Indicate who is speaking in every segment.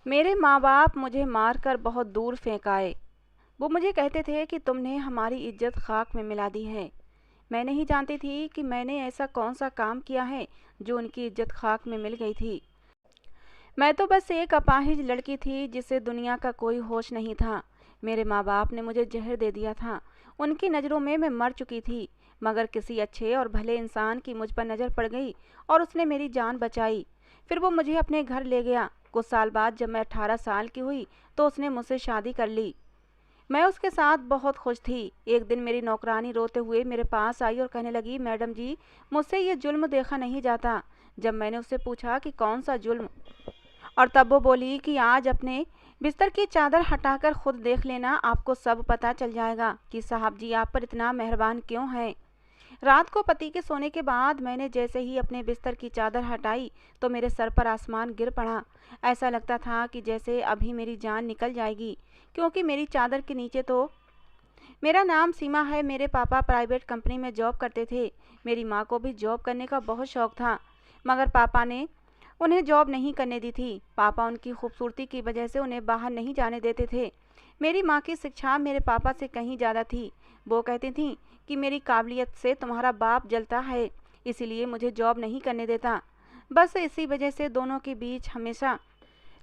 Speaker 1: मेरे माँ-बाप मुझे मारकर बहुत दूर फेंक आए। वो मुझे कहते थे कि तुमने हमारी इज़्ज़त खाक में मिला दी है। मैं नहीं जानती थी कि मैंने ऐसा कौन-सा काम किया है जो उनकी इज़्ज़त खाक में मिल गई थी। मैं तो बस एक अपाहिज लड़की थी जिसे दुनिया का कोई होश नहीं था। मेरे माँ-बाप ने मुझे ज़हर दे दिया था। उनकी नज़रों में मैं मर चुकी थी, मगर किसी अच्छे और भले इंसान की मुझ पर नज़र पड़ गई और उसने मेरी जान बचाई। फिर वो मुझे अपने घर ले गया। कुछ साल बाद जब मैं 18 साल की हुई तो उसने मुझसे शादी कर ली। मैं उसके साथ बहुत खुश थी। एक दिन मेरी नौकरानी रोते हुए मेरे पास आई और कहने लगी, मैडम जी, मुझसे ये जुल्म देखा नहीं जाता। जब मैंने उससे पूछा कि कौन सा जुल्म, और तब वो बोली कि आज अपने बिस्तर की चादर हटाकर खुद देख लेना, आपको सब पता चल जाएगा कि साहब जी आप पर इतना मेहरबान क्यों हैं। रात को पति के सोने के बाद मैंने जैसे ही अपने बिस्तर की चादर हटाई तो मेरे सर पर आसमान गिर पड़ा। ऐसा लगता था कि जैसे अभी मेरी जान निकल जाएगी, क्योंकि मेरी चादर के नीचे तो मेरा नाम सीमा है। मेरे पापा प्राइवेट कंपनी में जॉब करते थे। मेरी माँ को भी जॉब करने का बहुत शौक था, मगर पापा ने उन्हें जॉब नहीं करने दी थी। पापा उनकी खूबसूरती की वजह से उन्हें बाहर नहीं जाने देते थे। मेरी माँ की शिक्षा मेरे पापा से कहीं ज़्यादा थी। वो कहती थीं कि मेरी काबिलियत से तुम्हारा बाप जलता है, इसीलिए मुझे जॉब नहीं करने देता। बस इसी वजह से दोनों के बीच हमेशा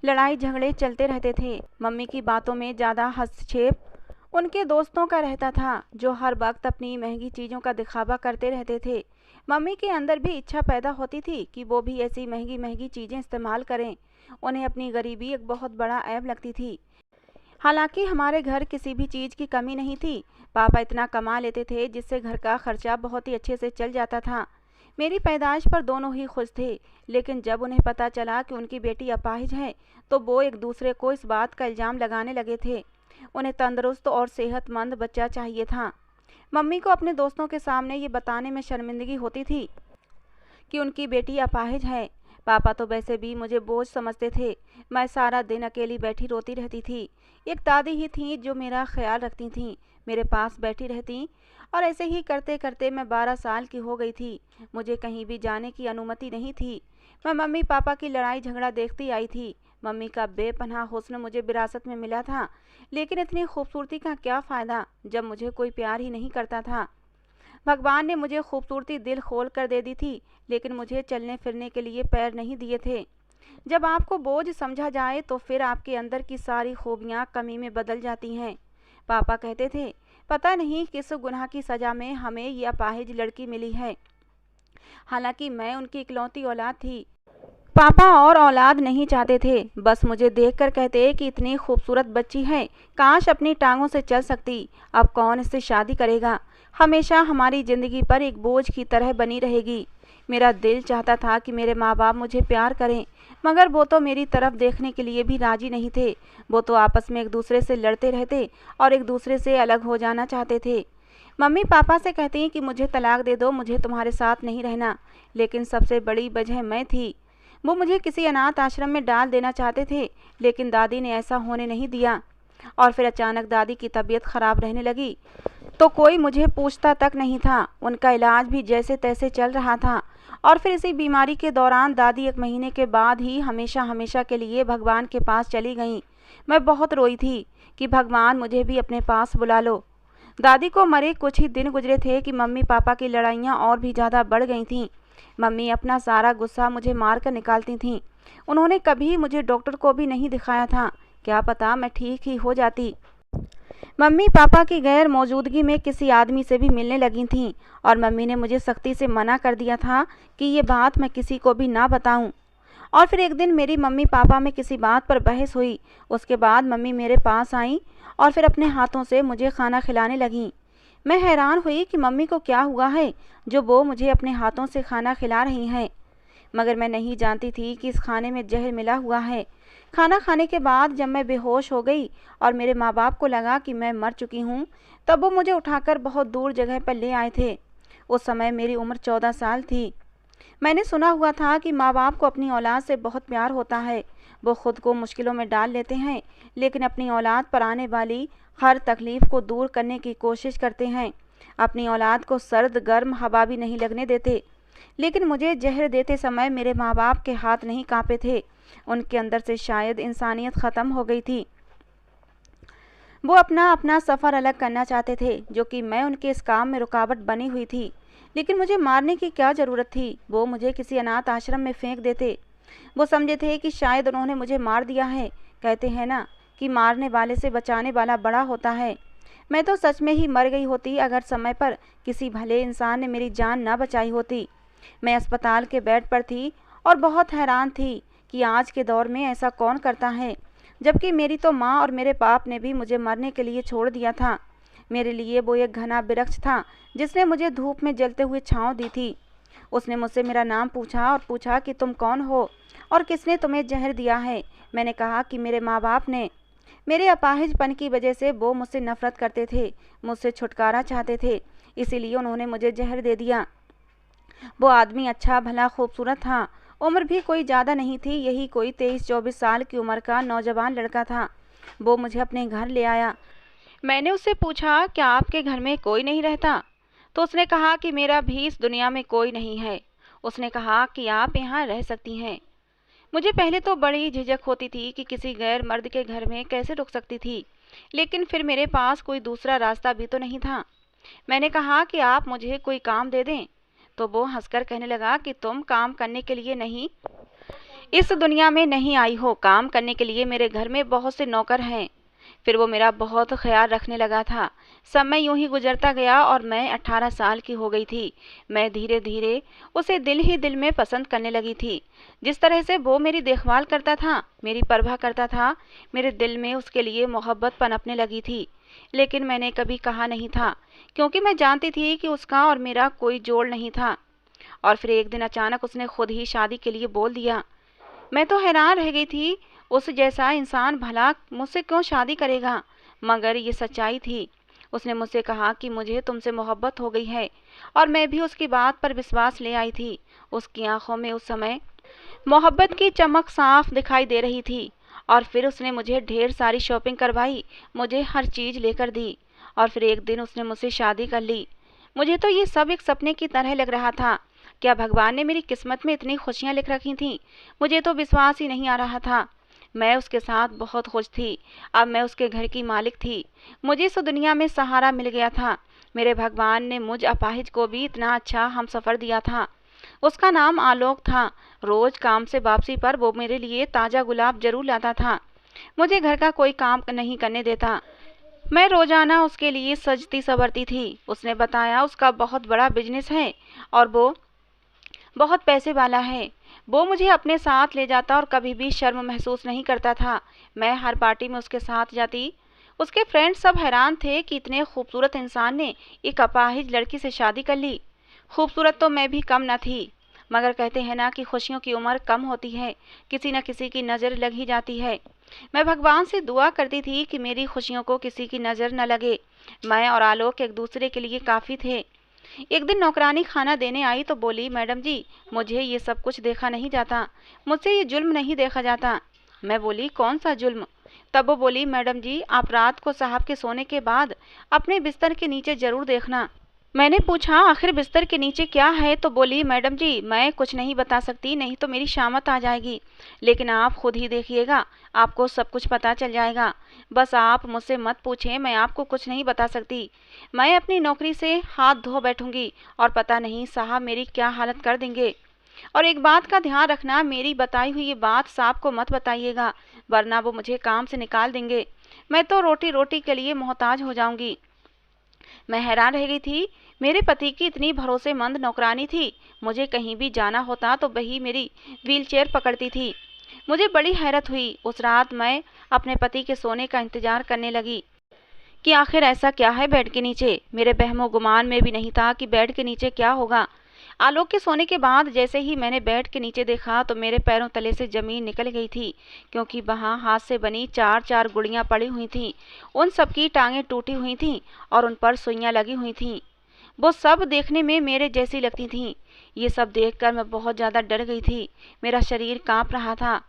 Speaker 1: लड़ाई झगड़े चलते रहते थे। मम्मी की बातों में ज़्यादा हस्तक्षेप उनके दोस्तों का रहता था, जो हर वक्त अपनी महंगी चीज़ों का दिखावा करते रहते थे। मम्मी के अंदर भी इच्छा पैदा होती थी कि वो भी ऐसी महंगी महंगी चीज़ें इस्तेमाल करें। उन्हें अपनी गरीबी एक बहुत बड़ा ऐब लगती थी। हालांकि हमारे घर किसी भी चीज़ की कमी नहीं थी। पापा इतना कमा लेते थे जिससे घर का खर्चा बहुत ही अच्छे से चल जाता था। मेरी पैदाइश पर दोनों ही खुश थे, लेकिन जब उन्हें पता चला कि उनकी बेटी अपाहिज है तो वो एक दूसरे को इस बात का इल्ज़ाम लगाने लगे थे। उन्हें तंदुरुस्त और सेहतमंद बच्चा चाहिए था। मम्मी को अपने दोस्तों के सामने ये बताने में शर्मिंदगी होती थी कि उनकी बेटी अपाहिज है। पापा तो वैसे भी मुझे बोझ समझते थे। मैं सारा दिन अकेली बैठी रोती रहती थी। एक दादी ही थीं जो मेरा ख्याल रखती थीं, मेरे पास बैठी रहती, और ऐसे ही करते करते मैं 12 साल की हो गई थी। मुझे कहीं भी जाने की अनुमति नहीं थी। मैं मम्मी पापा की लड़ाई झगड़ा देखती आई थी। मम्मी का बेपनाह हुस्न मुझे विरासत में मिला था, लेकिन इतनी खूबसूरती का क्या फ़ायदा जब मुझे कोई प्यार ही नहीं करता था। भगवान ने मुझे खूबसूरती दिल खोल कर दे दी थी, लेकिन मुझे चलने फिरने के लिए पैर नहीं दिए थे। जब आपको बोझ समझा जाए तो फिर आपके अंदर की सारी खूबियाँ कमी में बदल जाती हैं। पापा कहते थे, पता नहीं किस गुनाह की सज़ा में हमें ये अपाहिज लड़की मिली है। हालांकि मैं उनकी इकलौती औलाद थी। पापा और औलाद नहीं चाहते थे, बस मुझे देखकर कहते कि इतनी खूबसूरत बच्ची है, काश अपनी टांगों से चल सकती। अब कौन इससे शादी करेगा, हमेशा हमारी ज़िंदगी पर एक बोझ की तरह बनी रहेगी। मेरा दिल चाहता था कि मेरे माँ बाप मुझे प्यार करें, मगर वो तो मेरी तरफ देखने के लिए भी राजी नहीं थे। वो तो आपस में एक दूसरे से लड़ते रहते और एक दूसरे से अलग हो जाना चाहते थे। मम्मी पापा से कहती कि मुझे तलाक दे दो, मुझे तुम्हारे साथ नहीं रहना, लेकिन सबसे बड़ी वजह मैं थी। वो मुझे किसी अनाथ आश्रम में डाल देना चाहते थे, लेकिन दादी ने ऐसा होने नहीं दिया। और फिर अचानक दादी की तबीयत खराब रहने लगी तो कोई मुझे पूछता तक नहीं था। उनका इलाज भी जैसे तैसे चल रहा था, और फिर इसी बीमारी के दौरान दादी 1 महीने के बाद ही हमेशा हमेशा के लिए भगवान के पास चली गईं। मैं बहुत रोई थी कि भगवान मुझे भी अपने पास बुला लो। दादी को मरे कुछ ही दिन गुजरे थे कि मम्मी पापा की लड़ाइयाँ और भी ज़्यादा बढ़ गई थीं। मम्मी अपना सारा गुस्सा मुझे मार कर निकालती थीं। उन्होंने कभी मुझे डॉक्टर को भी नहीं दिखाया था, क्या पता मैं ठीक ही हो जाती। मम्मी पापा की गैर मौजूदगी में किसी आदमी से भी मिलने लगी थीं, और मम्मी ने मुझे सख्ती से मना कर दिया था कि ये बात मैं किसी को भी ना बताऊं। और फिर एक दिन मेरी मम्मी पापा में किसी बात पर बहस हुई। उसके बाद मम्मी मेरे पास आईं और फिर अपने हाथों से मुझे खाना खिलाने लगीं। मैं हैरान हुई कि मम्मी को क्या हुआ है जो वो मुझे अपने हाथों से खाना खिला रही हैं, मगर मैं नहीं जानती थी कि इस खाने में जहर मिला हुआ है। खाना खाने के बाद जब मैं बेहोश हो गई और मेरे माँ बाप को लगा कि मैं मर चुकी हूँ, तब वो मुझे उठाकर बहुत दूर जगह पर ले आए थे। उस समय मेरी उम्र 14 साल थी। मैंने सुना हुआ था कि माँ बाप को अपनी औलाद से बहुत प्यार होता है। वो खुद को मुश्किलों में डाल लेते हैं, लेकिन अपनी औलाद पर आने वाली हर तकलीफ़ को दूर करने की कोशिश करते हैं। अपनी औलाद को सर्द गर्म हवा भी नहीं लगने देते। लेकिन मुझे जहर देते समय मेरे माँ बाप के हाथ नहीं काँपे थे। उनके अंदर से शायद इंसानियत ख़त्म हो गई थी। वो अपना अपना सफ़र अलग करना चाहते थे, जो कि मैं उनके इस काम में रुकावट बनी हुई थी। लेकिन मुझे मारने की क्या ज़रूरत थी? वो मुझे किसी अनाथ आश्रम में फेंक देते। वो समझे थे कि शायद उन्होंने मुझे मार दिया है। कहते हैं ना कि मारने वाले से बचाने वाला बड़ा होता है। मैं तो सच में ही मर गई होती अगर समय पर किसी भले इंसान ने मेरी जान न बचाई होती। मैं अस्पताल के बेड पर थी और बहुत हैरान थी कि आज के दौर में ऐसा कौन करता है, जबकि मेरी तो माँ और मेरे बाप ने भी मुझे मरने के लिए छोड़ दिया था। मेरे लिए वो एक घना वृक्ष था जिसने मुझे धूप में जलते हुए छाँव दी थी। उसने मुझसे मेरा नाम पूछा और पूछा कि तुम कौन हो और किसने तुम्हें जहर दिया है। मैंने कहा कि मेरे माँ बाप ने। मेरे अपाहिजपन की वजह से वो मुझसे नफरत करते थे, मुझसे छुटकारा चाहते थे, इसीलिए उन्होंने मुझे जहर दे दिया। वो आदमी अच्छा भला खूबसूरत था, उम्र भी कोई ज़्यादा नहीं थी, यही कोई 23-24 साल की उम्र का नौजवान लड़का था। वो मुझे अपने घर ले आया। मैंने उससे पूछा, क्या आपके घर में कोई नहीं रहता? तो उसने कहा कि मेरा भी इस दुनिया में कोई नहीं है। उसने कहा कि आप यहाँ रह सकती हैं। मुझे पहले तो बड़ी झिझक होती थी कि किसी गैर मर्द के घर में कैसे रुक सकती थी, लेकिन फिर मेरे पास कोई दूसरा रास्ता भी तो नहीं था। मैंने कहा कि आप मुझे कोई काम दे दें। तो वो हंसकर कहने लगा कि तुम काम करने के लिए नहीं इस दुनिया में नहीं आई हो, काम करने के लिए मेरे घर में बहुत से नौकर हैं। फिर वो मेरा बहुत ख्याल रखने लगा था। समय यूं ही गुजरता गया और मैं 18 साल की हो गई थी। मैं धीरे धीरे उसे दिल ही दिल में पसंद करने लगी थी। जिस तरह से वो मेरी देखभाल करता था, मेरी परवाह करता था, मेरे दिल में उसके लिए मोहब्बत पनपने लगी थी। लेकिन मैंने कभी कहा नहीं था, क्योंकि मैं जानती थी कि उसका और मेरा कोई जोड़ नहीं था। और फिर एक दिन अचानक उसने खुद ही शादी के लिए बोल दिया। मैं तो हैरान रह गई थी, उस जैसा इंसान भला मुझसे क्यों शादी करेगा? मगर ये सच्चाई थी। उसने मुझसे कहा कि मुझे तुमसे मोहब्बत हो गई है, और मैं भी उसकी बात पर विश्वास ले आई थी। उसकी आंखों में उस समय मोहब्बत की चमक साफ दिखाई दे रही थी। और फिर उसने मुझे ढेर सारी शॉपिंग करवाई, मुझे हर चीज़ लेकर दी, और फिर एक दिन उसने मुझसे शादी कर ली। मुझे तो ये सब एक सपने की तरह लग रहा था। क्या भगवान ने मेरी किस्मत में इतनी खुशियाँ लिख रखी थीं? मुझे तो विश्वास ही नहीं आ रहा था। मैं उसके साथ बहुत खुश थी। अब मैं उसके घर की मालिक थी। मुझे इस दुनिया में सहारा मिल गया था। मेरे भगवान ने मुझ अपाहिज को भी इतना अच्छा हमसफ़र दिया था। उसका नाम आलोक था। रोज काम से वापसी पर वो मेरे लिए ताज़ा गुलाब जरूर लाता था। मुझे घर का कोई काम नहीं करने देता। मैं रोजाना उसके लिए सजती संवरती थी। उसने बताया उसका बहुत बड़ा बिजनेस है और वो बहुत पैसे वाला है। वो मुझे अपने साथ ले जाता और कभी भी शर्म महसूस नहीं करता था। मैं हर पार्टी में उसके साथ जाती। उसके फ्रेंड्स सब हैरान थे कि इतने खूबसूरत इंसान ने एक अपाहिज लड़की से शादी कर ली। खूबसूरत तो मैं भी कम न थी, मगर कहते हैं ना कि खुशियों की उम्र कम होती है, किसी न किसी की नज़र लग ही जाती है। मैं भगवान से दुआ करती थी कि मेरी खुशियों को किसी की नज़र न लगे। मैं और आलोक एक दूसरे के लिए काफ़ी थे। एक दिन नौकरानी खाना देने आई तो बोली, मैडम जी, मुझे ये सब कुछ देखा नहीं जाता, मुझसे ये जुल्म नहीं देखा जाता। मैं बोली, कौन सा जुल्म? तब वो बोली, मैडम जी, आप रात को साहब के सोने के बाद अपने बिस्तर के नीचे ज़रूर देखना। मैंने पूछा, आखिर बिस्तर के नीचे क्या है? तो बोली, मैडम जी, मैं कुछ नहीं बता सकती, नहीं तो मेरी शामत आ जाएगी, लेकिन आप खुद ही देखिएगा, आपको सब कुछ पता चल जाएगा। बस आप मुझसे मत पूछें, मैं आपको कुछ नहीं बता सकती। मैं अपनी नौकरी से हाथ धो बैठूंगी और पता नहीं साहब मेरी क्या हालत कर देंगे। और एक बात का ध्यान रखना, मेरी बताई हुई ये बात साहब को मत बताइएगा, वरना वो मुझे काम से निकाल देंगे। मैं तो रोटी रोटी के लिए मोहताज हो जाऊंगी। मैं हैरान रह गई थी। मेरे पति की इतनी भरोसेमंद नौकरानी थी। मुझे कहीं भी जाना होता तो वही मेरी व्हीलचेयर पकड़ती थी। मुझे बड़ी हैरत हुई। उस रात मैं अपने पति के सोने का इंतजार करने लगी कि आखिर ऐसा क्या है बेड के नीचे। मेरे बहमो गुमान में भी नहीं था कि बेड के नीचे क्या होगा। आलोक के सोने के बाद जैसे ही मैंने बेड के नीचे देखा तो मेरे पैरों तले से जमीन निकल गई थी, क्योंकि वहाँ हाथ से बनी 4-4 गुड़ियाँ पड़ी हुई थीं। उन सबकी टांगें टूटी हुई थीं और उन पर सुइयाँ लगी हुई थीं। वो सब देखने में मेरे जैसी लगती थीं। ये सब देखकर मैं बहुत ज़्यादा डर गई थी। मेरा शरीर कांप रहा था।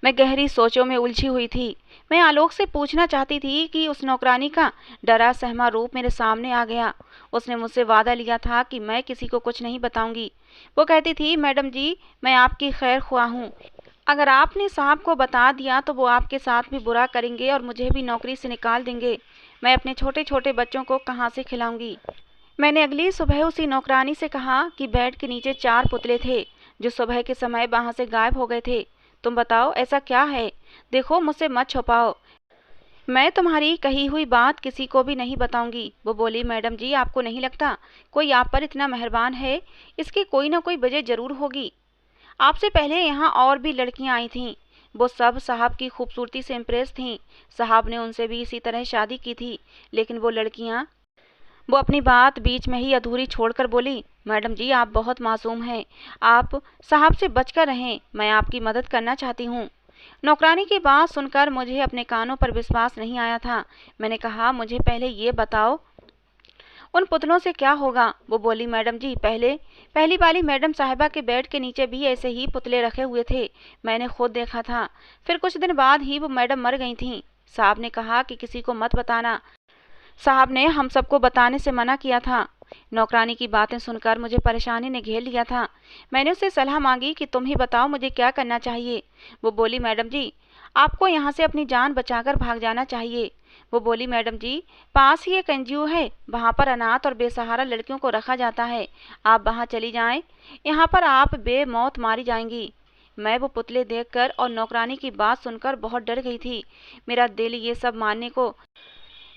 Speaker 1: मैं गहरी सोचों में उलझी हुई थी। मैं आलोक से पूछना चाहती थी कि उस नौकरानी का डरा सहमा रूप मेरे सामने आ गया। उसने मुझसे वादा लिया था कि मैं किसी को कुछ नहीं बताऊंगी। वो कहती थी, मैडम जी, मैं आपकी खैर ख्वाह हूँ। अगर आपने साहब को बता दिया तो वो आपके साथ भी बुरा करेंगे और मुझे भी नौकरी से निकाल देंगे। मैं अपने छोटे छोटे बच्चों को कहाँ से खिलाऊंगी। मैंने अगली सुबह उसी नौकरानी से कहा कि बेड के नीचे 4 पुतले थे जो सुबह के समय वहां से गायब हो गए थे। तुम बताओ ऐसा क्या है? देखो, मुझसे मत छुपाओ। मैं तुम्हारी कही हुई बात किसी को भी नहीं बताऊंगी। वो बोली, मैडम जी, आपको नहीं लगता कोई आप पर इतना मेहरबान है? इसकी कोई ना कोई वजह जरूर होगी। आपसे पहले यहाँ और भी लड़कियां आई थीं। वो सब साहब की खूबसूरती से इम्प्रेस थीं। साहब ने उनसे भी इसी तरह शादी की थी। लेकिन वो अपनी बात बीच में ही अधूरी छोड़कर बोली, मैडम जी, आप बहुत मासूम हैं। आप साहब से बचकर रहें। मैं आपकी मदद करना चाहती हूँ। नौकरानी की बात सुनकर मुझे अपने कानों पर विश्वास नहीं आया था। मैंने कहा, मुझे पहले ये बताओ, उन पुतलों से क्या होगा? वो बोली, मैडम जी, पहली वाली मैडम साहिबा के बेड के नीचे भी ऐसे ही पुतले रखे हुए थे। मैंने खुद देखा था। फिर कुछ दिन बाद ही वो मैडम मर गई थीं। साहब ने कहा कि किसी को मत बताना। साहब ने हम सबको बताने से मना किया था। नौकरानी की बातें सुनकर मुझे परेशानी ने घेर लिया था। मैंने उससे सलाह मांगी कि तुम ही बताओ मुझे क्या करना चाहिए। वो बोली, मैडम जी, आपको यहाँ से अपनी जान बचाकर भाग जाना चाहिए। वो बोली, मैडम जी, पास ही एक एनजीओ है, वहाँ पर अनाथ और बेसहारा लड़कियों को रखा जाता है। आप वहाँ चली जाएं। यहाँ पर आप बेमौत मारी जाएंगी। मैं वो पुतले देखकर और नौकरानी की बात सुनकर बहुत डर गई थी। मेरा दिल ये सब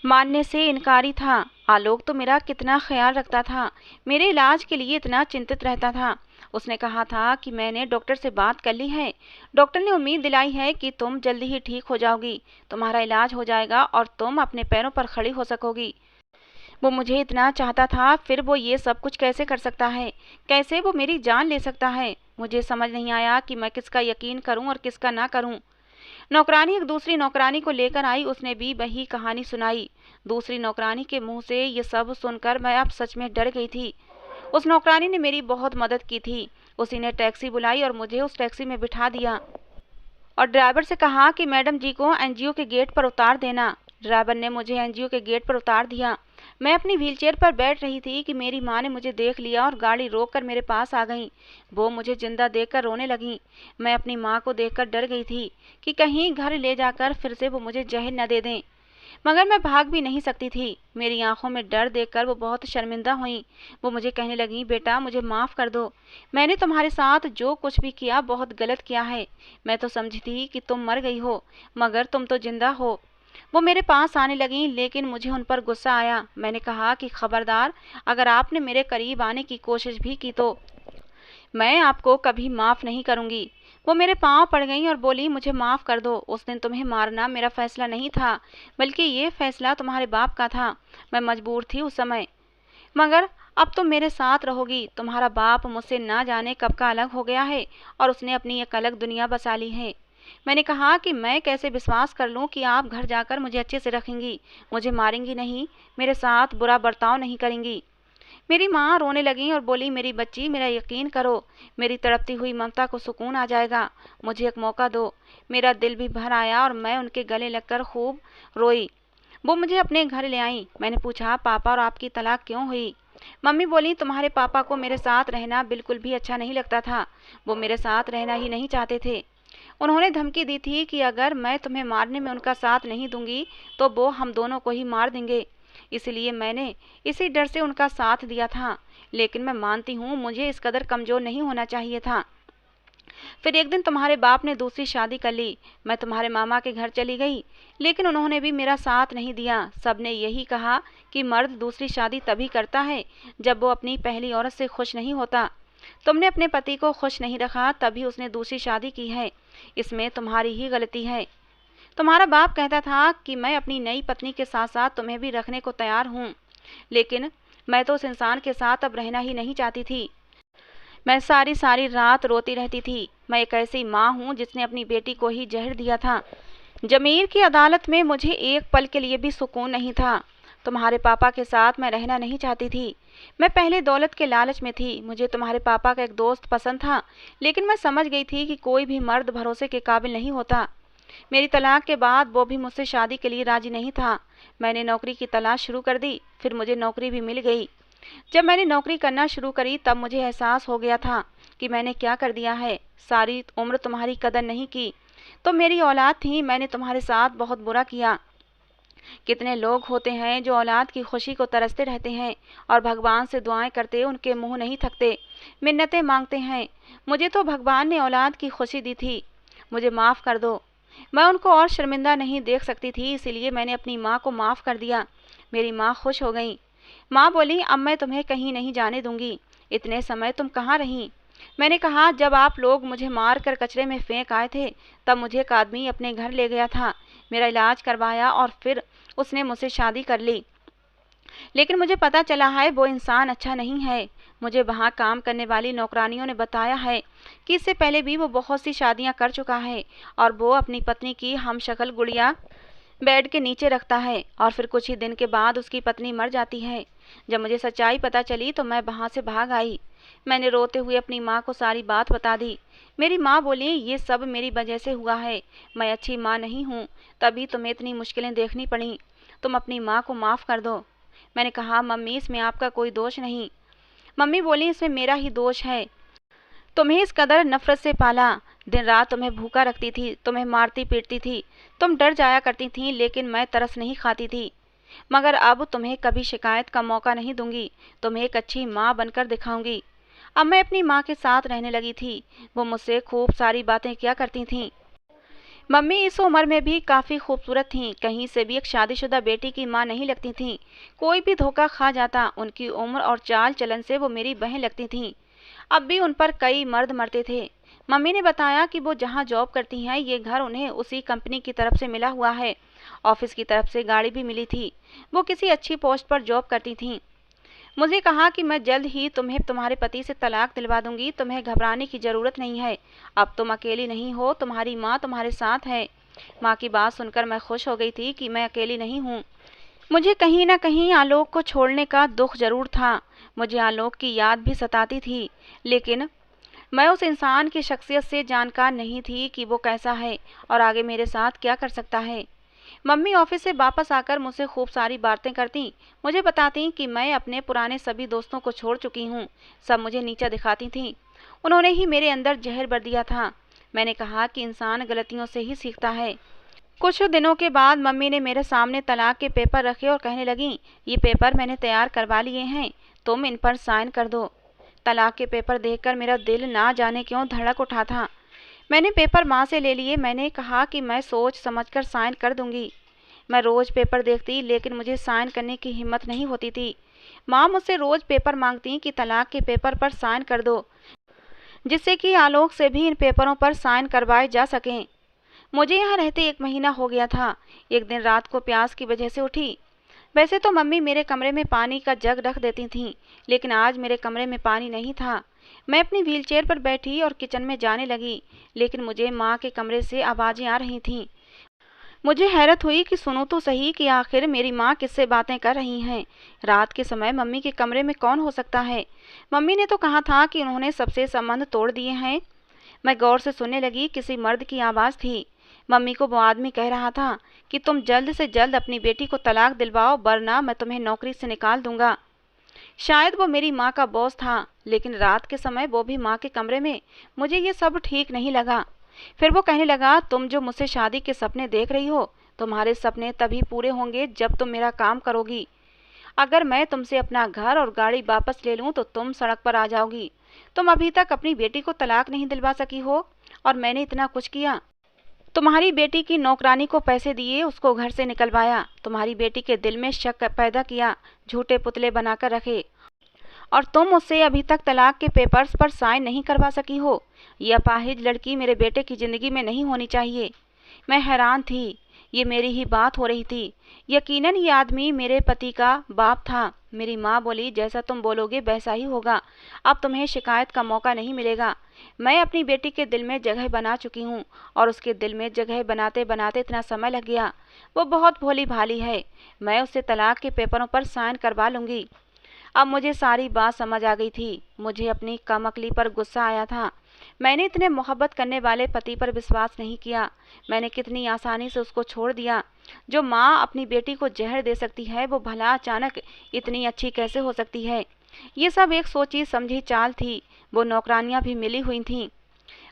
Speaker 1: मानने से इनकारी था। आलोक तो मेरा कितना ख्याल रखता था, मेरे इलाज के लिए इतना चिंतित रहता था। उसने कहा था कि मैंने डॉक्टर से बात कर ली है। डॉक्टर ने उम्मीद दिलाई है कि तुम जल्दी ही ठीक हो जाओगी, तुम्हारा इलाज हो जाएगा और तुम अपने पैरों पर खड़ी हो सकोगी। वो मुझे इतना चाहता था, फिर वो ये सब कुछ कैसे कर सकता है? कैसे वो मेरी जान ले सकता है? मुझे समझ नहीं आया कि मैं किसका यकीन करूं और किसका ना करूं। नौकरानी एक दूसरी नौकरानी को लेकर आई। उसने भी वही कहानी सुनाई। दूसरी नौकरानी के मुंह से ये सब सुनकर मैं अब सच में डर गई थी। उस नौकरानी ने मेरी बहुत मदद की थी। उसी ने टैक्सी बुलाई और मुझे उस टैक्सी में बिठा दिया और ड्राइवर से कहा कि मैडम जी को एनजीओ के गेट पर उतार देना। ड्राइवर ने मुझे एनजीओ के गेट पर उतार दिया। मैं अपनी व्हीलचेयर पर बैठ रही थी कि मेरी माँ ने मुझे देख लिया और गाड़ी रोककर मेरे पास आ गई। वो मुझे जिंदा देखकर रोने लगी। मैं अपनी माँ को देखकर डर गई थी कि कहीं घर ले जाकर फिर से वो मुझे जहर न दे दें। मगर मैं भाग भी नहीं सकती थी। मेरी आंखों में डर देखकर वो बहुत शर्मिंदा हुई। वो मुझे कहने लगी, बेटा, मुझे माफ़ कर दो। मैंने तुम्हारे साथ जो कुछ भी किया बहुत गलत किया है। मैं तो समझी थी कि तुम मर गई हो, मगर तुम तो जिंदा हो। वो मेरे पास आने लगी, लेकिन मुझे उन पर गुस्सा आया। मैंने कहा कि खबरदार, अगर आपने मेरे करीब आने की कोशिश भी की तो मैं आपको कभी माफ़ नहीं करूंगी। वो मेरे पाँव पड़ गई और बोली, मुझे माफ़ कर दो। उस दिन तुम्हें मारना मेरा फैसला नहीं था, बल्कि ये फैसला तुम्हारे बाप का था। मैं मजबूर थी उस समय, मगर अब तुम मेरे साथ रहोगी। तुम्हारा बाप मुझसे ना जाने कब का अलग हो गया है और उसने अपनी एक अलग दुनिया बसा ली है। मैंने कहा कि मैं कैसे विश्वास कर लूं कि आप घर जाकर मुझे अच्छे से रखेंगी, मुझे मारेंगी नहीं, मेरे साथ बुरा बर्ताव नहीं करेंगी। मेरी माँ रोने लगी और बोली, मेरी बच्ची, मेरा यकीन करो, मेरी तड़पती हुई ममता को सुकून आ जाएगा। मुझे एक मौका दो। मेरा दिल भी भर आया और मैं उनके गले लगकर खूब रोई। वो मुझे अपने घर ले आई। मैंने पूछा, पापा और आपकी तलाक क्यों हुई? मम्मी बोली, तुम्हारे पापा को मेरे साथ रहना बिल्कुल भी अच्छा नहीं लगता था। वो मेरे साथ रहना ही नहीं चाहते थे। उन्होंने धमकी दी थी कि अगर मैं तुम्हें मारने में उनका साथ नहीं दूंगी तो वो हम दोनों को ही मार देंगे। इसलिए मैंने इसी डर से उनका साथ दिया था। लेकिन मैं मानती हूँ मुझे इस कदर कमज़ोर नहीं होना चाहिए था। फिर एक दिन तुम्हारे बाप ने दूसरी शादी कर ली। मैं तुम्हारे मामा के घर चली गई, लेकिन उन्होंने भी मेरा साथ नहीं दिया। सबने यही कहा कि मर्द दूसरी शादी तभी करता है जब वो अपनी पहली औरत से खुश नहीं होता। तुमने अपने पति को खुश नहीं रखा, तभी उसने दूसरी शादी की है। इसमें तुम्हारी ही गलती है। तुम्हारा बाप कहता था कि मैं अपनी नई पत्नी के साथ साथ तुम्हें भी रखने को तैयार हूँ, लेकिन मैं तो उस इंसान के साथ अब रहना ही नहीं चाहती थी। मैं सारी सारी रात रोती रहती थी। मैं एक ऐसी माँ हूँ जिसने अपनी बेटी को ही जहर दिया था। जमीर की अदालत में मुझे एक पल के लिए भी सुकून नहीं था। तुम्हारे पापा के साथ मैं रहना नहीं चाहती थी। मैं पहले दौलत के लालच में थी। मुझे तुम्हारे पापा का एक दोस्त पसंद था, लेकिन मैं समझ गई थी कि कोई भी मर्द भरोसे के काबिल नहीं होता। मेरी तलाक के बाद वो भी मुझसे शादी के लिए राजी नहीं था। मैंने नौकरी की तलाश शुरू कर दी, फिर मुझे नौकरी भी मिल गई। जब मैंने नौकरी करना शुरू करी तब मुझे एहसास हो गया था कि मैंने क्या कर दिया है। सारी उम्र तुम्हारी कदर नहीं की। तो मेरी औलाद थी, मैंने तुम्हारे साथ बहुत बुरा किया। कितने लोग होते हैं जो औलाद की खुशी को तरसते रहते हैं और भगवान से दुआएं करते उनके मुंह नहीं थकते, मिन्नतें मांगते हैं। मुझे तो भगवान ने औलाद की खुशी दी थी, मुझे माफ़ कर दो। मैं उनको और शर्मिंदा नहीं देख सकती थी, इसीलिए मैंने अपनी माँ को माफ़ कर दिया। मेरी माँ खुश हो गई। माँ बोली, अब मैं तुम्हें कहीं नहीं जाने दूंगी। इतने समय तुम कहाँ रहीं? मैंने कहा, जब आप लोग मुझे मार कर कचरे में फेंक आए थे तब मुझे एक आदमी अपने घर ले गया था, मेरा इलाज करवाया और फिर उसने मुझसे शादी कर ली। लेकिन मुझे पता चला है वो इंसान अच्छा नहीं है। मुझे वहाँ काम करने वाली नौकरानियों ने बताया है कि इससे पहले भी वो बहुत सी शादियाँ कर चुका है और वो अपनी पत्नी की हमशक्ल गुड़िया बेड के नीचे रखता है और फिर कुछ ही दिन के बाद उसकी पत्नी मर जाती है। जब मुझे सच्चाई पता चली तो मैं वहाँ से भाग आई। मैंने रोते हुए अपनी माँ को सारी बात बता दी। मेरी माँ बोली, ये सब मेरी वजह से हुआ है, मैं अच्छी माँ नहीं हूँ, तभी तुम्हें इतनी मुश्किलें देखनी पड़ी। तुम अपनी माँ को माफ़ कर दो। मैंने कहा, मम्मी इसमें आपका कोई दोष नहीं। मम्मी बोली, इसमें मेरा ही दोष है। तुम्हें इस कदर नफरत से पाला, दिन रात तुम्हें भूखा रखती थी, तुम्हें मारती पीटती थी, तुम डर जाया करती थी, लेकिन मैं तरस नहीं खाती थी। मगर अब तुम्हें कभी शिकायत का मौका नहीं दूंगी, तुम्हें एक अच्छी माँ बनकर दिखाऊंगी। अब मैं अपनी माँ के साथ रहने लगी थी। वो मुझसे खूब सारी बातें किया करती थीं। मम्मी इस उम्र में भी काफ़ी खूबसूरत थीं, कहीं से भी एक शादीशुदा बेटी की माँ नहीं लगती थीं। कोई भी धोखा खा जाता, उनकी उम्र और चाल चलन से वो मेरी बहन लगती थीं। अब भी उन पर कई मर्द मरते थे। मम्मी ने बताया कि वो जहाँ जॉब करती हैं ये घर उन्हें उसी कंपनी की तरफ से मिला हुआ है। ऑफिस की तरफ से गाड़ी भी मिली थी। वो किसी अच्छी पोस्ट पर जॉब करती थीं। मुझे कहा कि मैं जल्द ही तुम्हें तुम्हारे पति से तलाक दिलवा दूंगी, तुम्हें घबराने की ज़रूरत नहीं है। अब तुम अकेली नहीं हो, तुम्हारी माँ तुम्हारे साथ है। माँ की बात सुनकर मैं खुश हो गई थी कि मैं अकेली नहीं हूँ। मुझे कहीं ना कहीं आलोक को छोड़ने का दुख जरूर था। मुझे आलोक की याद भी सताती थी, लेकिन मैं उस इंसान की शख्सियत से जानकार नहीं थी कि वो कैसा है और आगे मेरे साथ क्या कर सकता है। मम्मी ऑफिस से वापस आकर मुझसे खूब सारी बातें करती, मुझे बताती कि मैं अपने पुराने सभी दोस्तों को छोड़ चुकी हूँ। सब मुझे नीचा दिखाती थीं। उन्होंने ही मेरे अंदर जहर भर दिया था। मैंने कहा कि इंसान गलतियों से ही सीखता है। कुछ दिनों के बाद मम्मी ने मेरे सामने तलाक के पेपर रखे और कहने लगी, ये पेपर मैंने तैयार करवा लिए हैं, तुम इन पर साइन कर दो। तलाक के पेपर देखकर मेरा दिल ना जाने क्यों धड़क उठा था। मैंने पेपर माँ से ले लिए। मैंने कहा कि मैं सोच समझकर साइन कर दूंगी। मैं रोज़ पेपर देखती, लेकिन मुझे साइन करने की हिम्मत नहीं होती थी। माँ मुझसे रोज़ पेपर मांगती कि तलाक के पेपर पर साइन कर दो, जिससे कि आलोक से भी इन पेपरों पर साइन करवाए जा सकें। मुझे यहाँ रहते 1 महीना हो गया था। एक दिन रात को प्यास की वजह से उठी। वैसे तो मम्मी मेरे कमरे में पानी का जग रख देती थीं, लेकिन आज मेरे कमरे में पानी नहीं था। मैं अपनी व्हीलचेयर पर बैठी और किचन में जाने लगी, लेकिन मुझे माँ के कमरे से आवाज़ें आ रही थीं। मुझे हैरत हुई कि सुनूं तो सही कि आखिर मेरी माँ किससे बातें कर रही हैं। रात के समय मम्मी के कमरे में कौन हो सकता है? मम्मी ने तो कहा था कि उन्होंने सबसे संबंध तोड़ दिए हैं। मैं गौर से सुनने लगी, किसी मर्द की आवाज़ थी। मम्मी को वो आदमी कह रहा था कि तुम जल्द से जल्द अपनी बेटी को तलाक दिलवाओ, वरना मैं तुम्हें नौकरी से निकाल दूंगा। शायद वो मेरी माँ का बॉस था, लेकिन रात के समय वो भी माँ के कमरे में। मुझे ये सब ठीक नहीं लगा। फिर वो कहने लगा, तुम जो मुझसे शादी के सपने देख रही हो, तुम्हारे सपने तभी पूरे होंगे जब तुम मेरा काम करोगी। अगर मैं तुमसे अपना घर और गाड़ी वापस ले लूँ तो तुम सड़क पर आ जाओगी। तुम अभी तक अपनी बेटी को तलाक नहीं दिलवा सकी हो और मैंने इतना कुछ किया। तुम्हारी बेटी की नौकरानी को पैसे दिए, उसको घर से निकलवाया, तुम्हारी बेटी के दिल में शक पैदा किया, झूठे पुतले बनाकर रखे, और तुम उससे अभी तक तलाक के पेपर्स पर साइन नहीं करवा सकी हो। यह अपाहिज लड़की मेरे बेटे की ज़िंदगी में नहीं होनी चाहिए। मैं हैरान थी। ये मेरी ही बात हो रही थी। यकीनन ये आदमी मेरे पति का बाप था। मेरी माँ बोली, जैसा तुम बोलोगे वैसा ही होगा। अब तुम्हें शिकायत का मौका नहीं मिलेगा। मैं अपनी बेटी के दिल में जगह बना चुकी हूँ और उसके दिल में जगह बनाते बनाते इतना समय लग गया। वो बहुत भोली भाली है। मैं उससे तलाक के पेपरों पर साइन करवा लूँगी। अब मुझे सारी बात समझ आ गई थी। मुझे अपनी कम अक्ली पर गुस्सा आया था। मैंने इतने मोहब्बत करने वाले पति पर विश्वास नहीं किया। मैंने कितनी आसानी से उसको छोड़ दिया। जो माँ अपनी बेटी को जहर दे सकती है, वो भला अचानक इतनी अच्छी कैसे हो सकती है। ये सब एक सोची समझी चाल थी। वो नौकरानियाँ भी मिली हुई थीं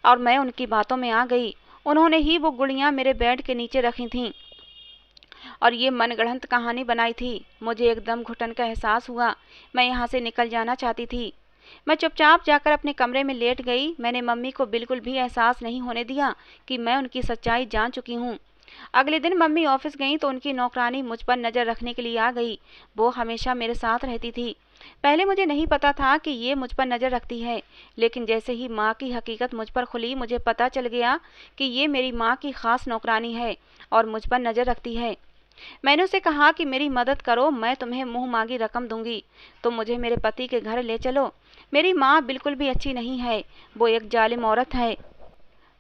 Speaker 1: और मैं उनकी बातों में आ गई। उन्होंने ही वो गुड़ियाँ मेरे बेड के नीचे रखी थीं और ये मनगढ़ंत कहानी बनाई थी। मुझे एकदम घुटन का एहसास हुआ। मैं यहाँ से निकल जाना चाहती थी। मैं चुपचाप जाकर अपने कमरे में लेट गई। मैंने मम्मी को बिल्कुल भी एहसास नहीं होने दिया कि मैं उनकी सच्चाई जान चुकी हूँ। अगले दिन मम्मी ऑफिस गईं तो उनकी नौकरानी मुझ पर नज़र रखने के लिए आ गई। वो हमेशा मेरे साथ रहती थी। पहले मुझे नहीं पता था कि ये मुझ पर नज़र रखती है, लेकिन जैसे ही माँ की हकीकत मुझ पर खुली, मुझे पता चल गया कि ये मेरी माँ की खास नौकरानी है और मुझ पर नज़र रखती है। मैंने उसे कहा कि मेरी मदद करो, मैं तुम्हें मुँह मांगी रकम दूंगी। तुम मुझे मेरे पति के घर ले चलो। मेरी माँ बिल्कुल भी अच्छी नहीं है। वो एक जालिम औरत है।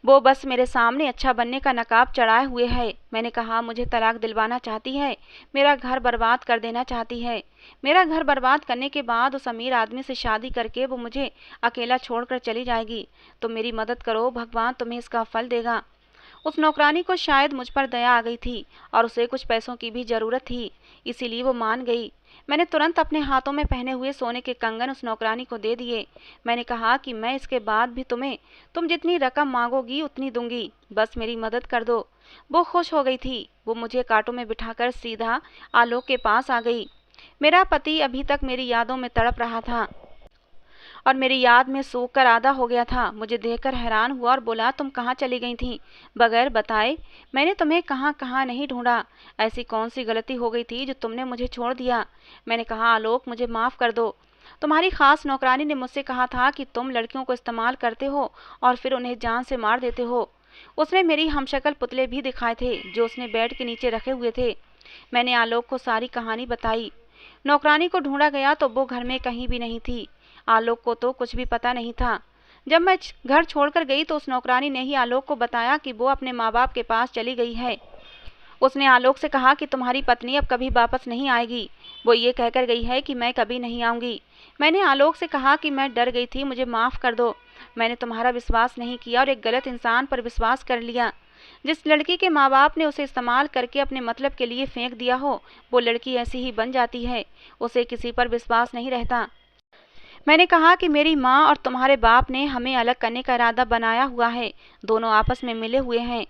Speaker 1: वो बस मेरे सामने अच्छा बनने का नकाब चढ़ाए हुए है। मैंने कहा मुझे तलाक दिलवाना चाहती है, मेरा घर बर्बाद कर देना चाहती है। मेरा घर बर्बाद करने के बाद उस अमीर आदमी से शादी करके वो मुझे अकेला छोड़कर चली जाएगी। तो मेरी मदद करो, भगवान तुम्हें इसका फल देगा। उस नौकरानी को शायद मुझ पर दया आ गई थी और उसे कुछ पैसों की भी ज़रूरत थी, इसीलिए वो मान गई। मैंने तुरंत अपने हाथों में पहने हुए सोने के कंगन उस नौकरानी को दे दिए। मैंने कहा कि मैं इसके बाद भी तुम जितनी रकम मांगोगी उतनी दूंगी, बस मेरी मदद कर दो। वो खुश हो गई थी। वो मुझे कांटों में बिठाकर सीधा आलोक के पास आ गई। मेरा पति अभी तक मेरी यादों में तड़प रहा था और मेरी याद में सूख कर आधा हो गया था। मुझे देखकर हैरान हुआ और बोला, तुम कहाँ चली गई थी बगैर बताए? मैंने तुम्हें कहाँ कहाँ नहीं ढूंढा। ऐसी कौन सी गलती हो गई थी जो तुमने मुझे छोड़ दिया? मैंने कहा, आलोक मुझे माफ़ कर दो। तुम्हारी खास नौकरानी ने मुझसे कहा था कि तुम लड़कियों को इस्तेमाल करते हो और फिर उन्हें जान से मार देते हो। उसने मेरी हमशक्ल पुतले भी दिखाए थे जो उसने बेड के नीचे रखे हुए थे। मैंने आलोक को सारी कहानी बताई। नौकरानी को ढूंढा गया तो वो घर में कहीं भी नहीं थी। आलोक को तो कुछ भी पता नहीं था। जब मैं घर छोड़कर गई तो उस नौकरानी ने ही आलोक को बताया कि वो अपने माँ बाप के पास चली गई है। उसने आलोक से कहा कि तुम्हारी पत्नी अब कभी वापस नहीं आएगी। वो ये कहकर गई है कि मैं कभी नहीं आऊँगी। मैंने आलोक से कहा कि मैं डर गई थी, मुझे माफ़ कर दो। मैंने तुम्हारा विश्वास नहीं किया और एक गलत इंसान पर विश्वास कर लिया। जिस लड़की के माँ बाप ने उसे इस्तेमाल करके अपने मतलब के लिए फेंक दिया हो, वो लड़की ऐसी ही बन जाती है। उसे किसी पर विश्वास नहीं रहता। मैंने कहा कि मेरी माँ और तुम्हारे बाप ने हमें अलग करने का इरादा बनाया हुआ है। दोनों आपस में मिले हुए हैं।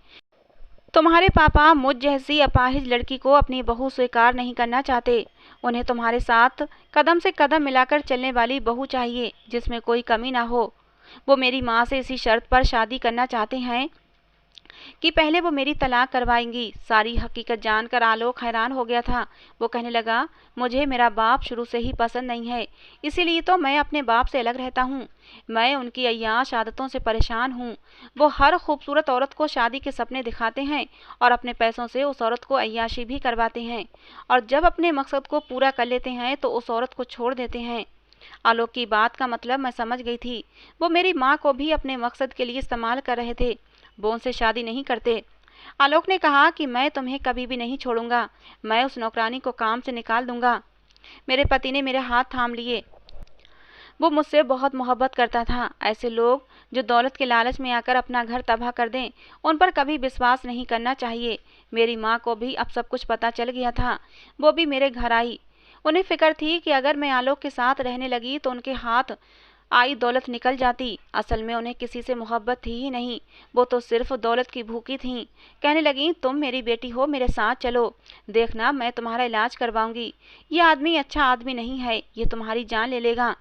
Speaker 1: तुम्हारे पापा मुझ जैसी अपाहिज लड़की को अपनी बहू स्वीकार नहीं करना चाहते। उन्हें तुम्हारे साथ कदम से कदम मिलाकर चलने वाली बहू चाहिए, जिसमें कोई कमी ना हो। वो मेरी माँ से इसी शर्त पर शादी करना चाहते हैं कि पहले वो मेरी तलाक करवाएंगी। सारी हकीकत जानकर आलोक हैरान हो गया था। वो कहने लगा, मुझे मेरा बाप शुरू से ही पसंद नहीं है, इसीलिए तो मैं अपने बाप से अलग रहता हूँ। मैं उनकी अय्याश आदतों से परेशान हूँ। वो हर खूबसूरत औरत को शादी के सपने दिखाते हैं और अपने पैसों से उस औरत को अय्याशी भी करवाते हैं, और जब अपने मकसद को पूरा कर लेते हैं तो उस औरत को छोड़ देते हैं। आलोक की बात का मतलब मैं समझ गई थी। वो मेरी माँ को भी अपने मकसद के लिए इस्तेमाल कर रहे थे। वो उनसे शादी नहीं करते। आलोक ने कहा कि मैं तुम्हें कभी भी नहीं छोड़ूंगा। मैं उस नौकरानी को काम से निकाल दूंगा। मेरे पति ने मेरे हाथ थाम लिए। वो मुझसे बहुत मोहब्बत करता था। ऐसे लोग जो दौलत के लालच में आकर अपना घर तबाह कर दें, उन पर कभी विश्वास नहीं करना चाहिए। मेरी माँ को भी अब सब कुछ पता चल गया था। वो भी मेरे घर आई। उन्हें फिक्र थी कि अगर मैं आलोक के साथ रहने लगी तो उनके हाथ आई दौलत निकल जाती। असल में उन्हें किसी से मोहब्बत थी ही नहीं। वो तो सिर्फ दौलत की भूखी थीं। कहने लगी, तुम मेरी बेटी हो, मेरे साथ चलो, देखना मैं तुम्हारा इलाज करवाऊंगी। ये आदमी अच्छा आदमी नहीं है, ये तुम्हारी जान ले लेगा।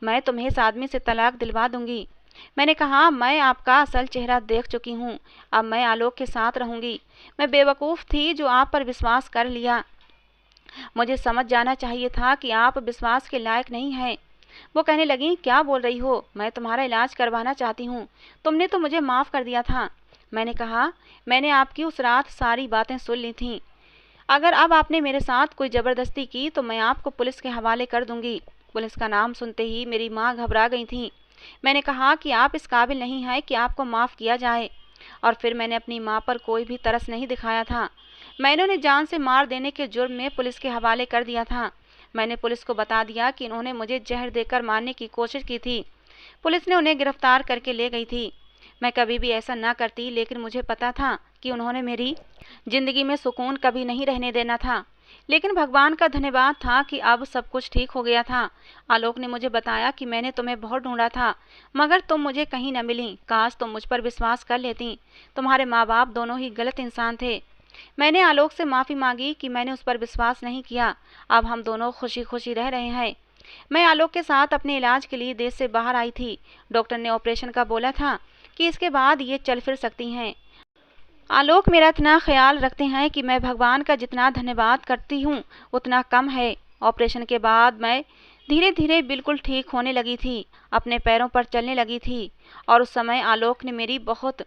Speaker 1: मैं तुम्हें इस आदमी से तलाक दिलवा दूंगी। मैंने कहा, मैं आपका असल चेहरा देख चुकी हूँ। अब मैं आलोक के साथ रहूंगी। मैं बेवकूफ़ थी जो आप पर विश्वास कर लिया। मुझे समझ जाना चाहिए था कि आप विश्वास के लायक नहीं हैं। वो कहने लगी, क्या बोल रही हो? मैं तुम्हारा इलाज करवाना चाहती हूँ। तुमने तो मुझे माफ़ कर दिया था। मैंने कहा, मैंने आपकी उस रात सारी बातें सुन ली थीं। अगर अब आपने मेरे साथ कोई ज़बरदस्ती की तो मैं आपको पुलिस के हवाले कर दूंगी। पुलिस का नाम सुनते ही मेरी माँ घबरा गई थी। मैंने कहा कि आप इस काबिल नहीं हैं कि आपको माफ़ किया जाए। और फिर मैंने अपनी माँ पर कोई भी तरस नहीं दिखाया था। मैंने उन्हें जान से मार देने के जुर्म में पुलिस के हवाले कर दिया था। मैंने पुलिस को बता दिया कि इन्होंने मुझे जहर देकर मारने की कोशिश की थी। पुलिस ने उन्हें गिरफ्तार करके ले गई थी। मैं कभी भी ऐसा ना करती, लेकिन मुझे पता था कि उन्होंने मेरी ज़िंदगी में सुकून कभी नहीं रहने देना था। लेकिन भगवान का धन्यवाद था कि अब सब कुछ ठीक हो गया था। आलोक ने मुझे बताया कि मैंने तुम्हें बहुत ढूंढा था, मगर तुम मुझे कहीं न मिली। काश तुम मुझ पर विश्वास कर लेती। तुम्हारे माँ बाप दोनों ही गलत इंसान थे। मैंने आलोक से माफ़ी मांगी कि मैंने उस पर विश्वास नहीं किया। अब हम दोनों खुशी खुशी रह रहे हैं। मैं आलोक के साथ अपने इलाज के लिए देश से बाहर आई थी। डॉक्टर ने ऑपरेशन का बोला था कि इसके बाद ये चल फिर सकती हैं। आलोक मेरा इतना ख्याल रखते हैं कि मैं भगवान का जितना धन्यवाद करती हूँ उतना कम है। ऑपरेशन के बाद मैं धीरे धीरे बिल्कुल ठीक होने लगी थी, अपने पैरों पर चलने लगी थी, और उस समय आलोक ने मेरी बहुत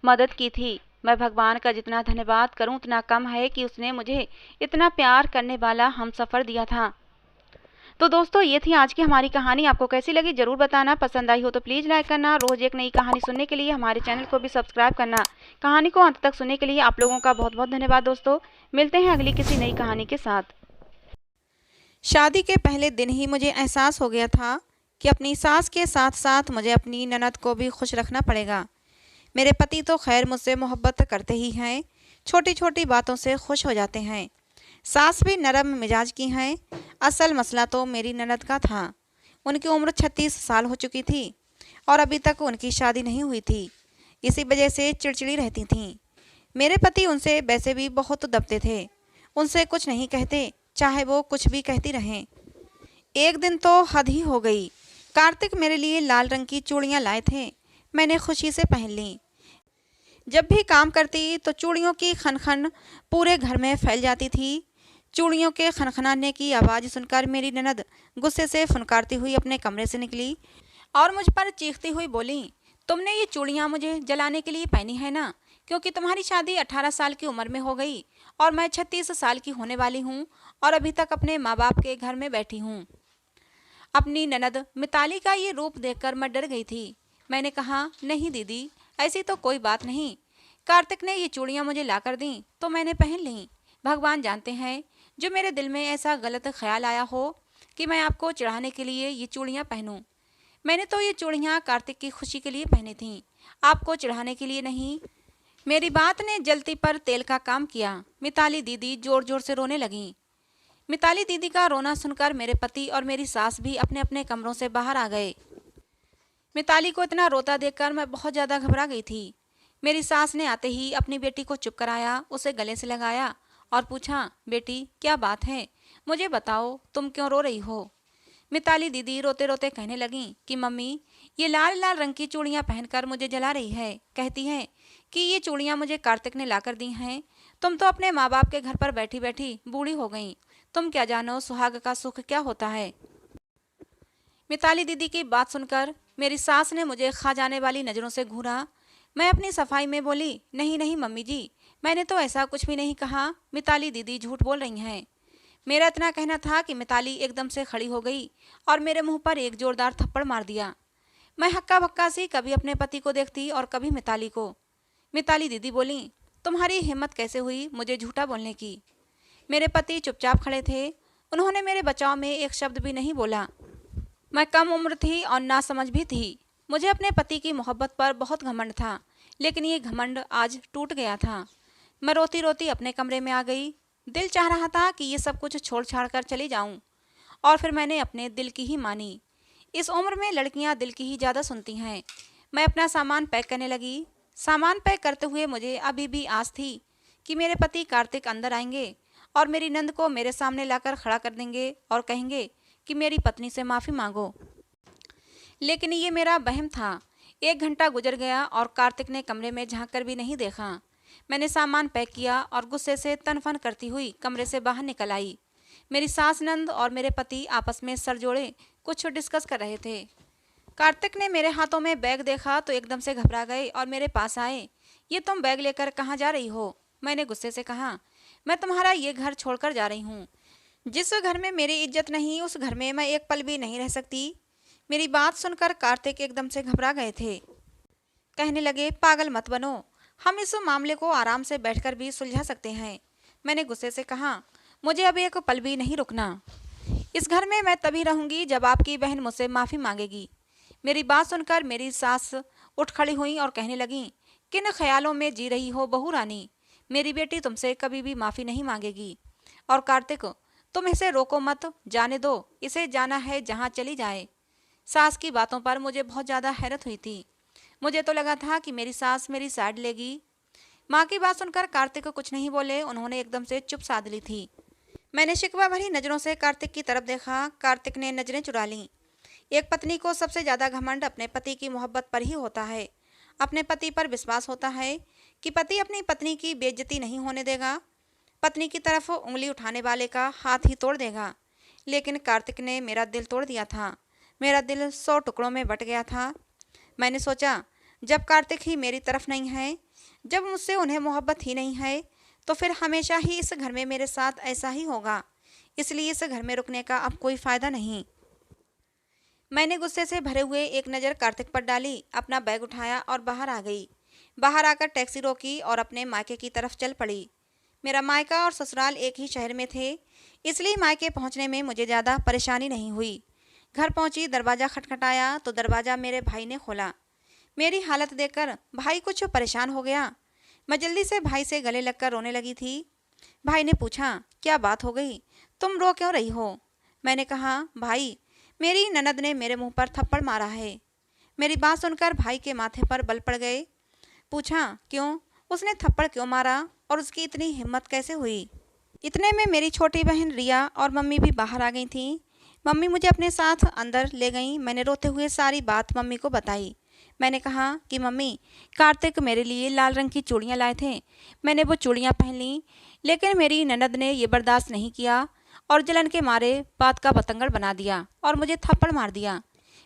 Speaker 1: मदद की थी। मैं भगवान का जितना धन्यवाद करूं उतना कम है कि उसने मुझे इतना प्यार करने वाला हमसफ़र दिया था। तो दोस्तों, ये थी आज की हमारी कहानी। आपको कैसी लगी ज़रूर बताना। पसंद आई हो तो प्लीज़ लाइक करना। रोज़ एक नई कहानी सुनने के लिए हमारे चैनल को भी सब्सक्राइब करना। कहानी को अंत तक सुनने के लिए आप लोगों का बहुत बहुत धन्यवाद दोस्तों। मिलते हैं अगली किसी नई कहानी के साथ।
Speaker 2: शादी के पहले दिन ही मुझे एहसास हो गया था कि अपनी सास के साथ साथ मुझे अपनी ननद को भी खुश रखना पड़ेगा। मेरे पति तो खैर मुझसे मोहब्बत करते ही हैं, छोटी छोटी बातों से खुश हो जाते हैं। सास भी नरम मिजाज की हैं। असल मसला तो मेरी ननद का था। उनकी उम्र 36 साल हो चुकी थी और अभी तक उनकी शादी नहीं हुई थी। इसी वजह से चिड़चिड़ी रहती थीं। मेरे पति उनसे वैसे भी बहुत दबते थे, उनसे कुछ नहीं कहते, चाहे वो कुछ भी कहती रहें। एक दिन तो हद ही हो गई। कार्तिक मेरे लिए लाल रंग की चूड़ियाँ लाए थे। मैंने खुशी से पहन ली। जब भी काम करती तो चूड़ियों की खनखन पूरे घर में फैल जाती थी। चूड़ियों के खनखनाने की आवाज़ सुनकर मेरी ननद गुस्से से फुनकारती हुई अपने कमरे से निकली और मुझ पर चीखती हुई बोली, तुमने ये चूड़ियाँ मुझे जलाने के लिए पहनी है ना? क्योंकि तुम्हारी शादी 18 साल की उम्र में हो गई और मैं 36 साल की होने वाली हूँ और अभी तक अपने माँ बाप के घर में बैठी हूँ। अपनी ननद मिताली का ये रूप देखकर मैं डर गई थी। मैंने कहा, नहीं दीदी, ऐसी तो कोई बात नहीं। कार्तिक ने ये चूड़ियाँ मुझे लाकर दी तो मैंने पहन ली। भगवान जानते हैं, जो मेरे दिल में ऐसा गलत ख्याल आया हो कि मैं आपको चढ़ाने के लिए ये चूड़ियाँ पहनूं। मैंने तो ये चूड़ियाँ कार्तिक की खुशी के लिए पहनी थीं, आपको चढ़ाने के लिए नहीं। मेरी बात ने जलती पर तेल का काम किया। मिताली दीदी जोर जोर से रोने लगीं। मिताली दीदी का रोना सुनकर मेरे पति और मेरी सास भी अपने अपने कमरों से बाहर आ गए। मिताली को इतना रोता देखकर मैं बहुत ज़्यादा घबरा गई थी। मेरी सास ने आते ही अपनी बेटी को चुप कराया, उसे गले से लगाया और पूछा, बेटी क्या बात है, मुझे बताओ, तुम क्यों रो रही हो? मिताली दीदी रोते रोते कहने लगी कि मम्मी, ये लाल लाल रंग की चूड़ियाँ पहनकर मुझे जला रही है। कहती है कि ये चूड़ियाँ मुझे कार्तिक ने लाकर दी हैं। तुम तो अपने माँ बाप के घर पर बैठी बैठी बूढ़ी हो गई। तुम क्या जानो सुहाग का सुख क्या होता है। मिताली दीदी की बात सुनकर मेरी सास ने मुझे खा जाने वाली नज़रों से घूरा। मैं अपनी सफाई में बोली, नहीं नहीं मम्मी जी, मैंने तो ऐसा कुछ भी नहीं कहा। मिताली दीदी झूठ बोल रही हैं। मेरा इतना कहना था कि मिताली एकदम से खड़ी हो गई और मेरे मुंह पर एक जोरदार थप्पड़ मार दिया। मैं हक्का बक्का सी कभी अपने पति को देखती और कभी मिताली को। मिताली दीदी बोली, तुम्हारी हिम्मत कैसे हुई मुझे झूठा बोलने की? मेरे पति चुपचाप खड़े थे। उन्होंने मेरे बचाव में एक शब्द भी नहीं बोला। मैं कम उम्र थी और नासमझ भी थी। मुझे अपने पति की मोहब्बत पर बहुत घमंड था, लेकिन ये घमंड आज टूट गया था। मैं रोती रोती अपने कमरे में आ गई। दिल चाह रहा था कि ये सब कुछ छोड़ छाड़ कर चली जाऊं, और फिर मैंने अपने दिल की ही मानी। इस उम्र में लड़कियां दिल की ही ज़्यादा सुनती हैं। मैं अपना सामान पैक करने लगी। सामान पैक करते हुए मुझे अभी भी आस थी कि मेरे पति कार्तिक अंदर आएंगे और मेरी नंद को मेरे सामने लाकर खड़ा कर देंगे और कहेंगे कि मेरी पत्नी से माफ़ी मांगो। लेकिन ये मेरा वहम था। 1 घंटा गुजर गया और कार्तिक ने कमरे में झांक कर भी नहीं देखा। मैंने सामान पैक किया और गुस्से से तनफन करती हुई कमरे से बाहर निकल आई। मेरी सास, नंद और मेरे पति आपस में सर जोड़े कुछ डिस्कस कर रहे थे। कार्तिक ने मेरे हाथों में बैग देखा तो एकदम से घबरा गए और मेरे पास आए। ये तुम बैग लेकर कहाँ जा रही हो? मैंने गुस्से से कहा, मैं तुम्हारा ये घर छोड़कर जा रही हूँ। जिस घर में मेरी इज्जत नहीं, उस घर में मैं एक पल भी नहीं रह सकती। मेरी बात सुनकर कार्तिक एकदम से घबरा गए थे। कहने लगे, पागल मत बनो, हम इस मामले को आराम से बैठकर भी सुलझा सकते हैं। मैंने गुस्से से कहा, मुझे अब एक पल भी नहीं रुकना। इस घर में मैं तभी रहूंगी जब आपकी बहन मुझसे माफ़ी मांगेगी। मेरी बात सुनकर मेरी सास उठ खड़ी हुई और कहने लगी, किन ख्यालों में जी रही हो बहू रानी, मेरी बेटी तुमसे कभी भी माफ़ी नहीं मांगेगी। और कार्तिक, तुम इसे रोको मत, जाने दो, इसे जाना है जहाँ चली जाए। सास की बातों पर मुझे बहुत ज़्यादा हैरत हुई थी। मुझे तो लगा था कि मेरी सास मेरी साइड लेगी। माँ की बात सुनकर कार्तिक को कुछ नहीं बोले, उन्होंने एकदम से चुप साध ली थी। मैंने शिकवा भरी नज़रों से कार्तिक की तरफ देखा। कार्तिक ने नज़रें चुरा लीं। एक पत्नी को सबसे ज़्यादा घमंड अपने पति की मोहब्बत पर ही होता है। अपने पति पर विश्वास होता है कि पति अपनी पत्नी की बेइज्जती नहीं होने देगा, पत्नी की तरफ उंगली उठाने वाले का हाथ ही तोड़ देगा। लेकिन कार्तिक ने मेरा दिल तोड़ दिया था। मेरा दिल 100 टुकड़ों में बट गया था। मैंने सोचा, जब कार्तिक ही मेरी तरफ नहीं है, जब मुझसे उन्हें मोहब्बत ही नहीं है, तो फिर हमेशा ही इस घर में मेरे साथ ऐसा ही होगा। इसलिए इस घर में रुकने का अब कोई फ़ायदा नहीं। मैंने गुस्से से भरे हुए एक नज़र कार्तिक पर डाली, अपना बैग उठाया और बाहर आ गई। बाहर आकर टैक्सी रोकी और अपने मायके की तरफ चल पड़ी। मेरा मायका और ससुराल एक ही शहर में थे, इसलिए मायके पहुंचने में मुझे ज़्यादा परेशानी नहीं हुई। घर पहुंची, दरवाज़ा खटखटाया तो दरवाज़ा मेरे भाई ने खोला। मेरी हालत देखकर भाई कुछ परेशान हो गया। मैं जल्दी से भाई से गले लगकर रोने लगी थी। भाई ने पूछा, क्या बात हो गई, तुम रो क्यों रही हो? मैंने कहा, भाई, मेरी ननद ने मेरे मुंह पर थप्पड़ मारा है। मेरी बात सुनकर भाई के माथे पर बल पड़ गए। पूछा, क्यों? उसने थप्पड़ क्यों मारा और उसकी इतनी हिम्मत कैसे हुई? इतने में मेरी छोटी बहन रिया और मम्मी भी बाहर आ गई थीं। मम्मी मुझे अपने साथ अंदर ले गईं। मैंने रोते हुए सारी बात मम्मी को बताई। मैंने कहा कि मम्मी, कार्तिक मेरे लिए लाल रंग की चूड़ियाँ लाए थे। मैंने वो चूड़ियाँ पहन लीं, लेकिन मेरी ननद ने ये बर्दाश्त नहीं किया और जलन के मारे बात का बतंगड़ बना दिया और मुझे थप्पड़ मार दिया।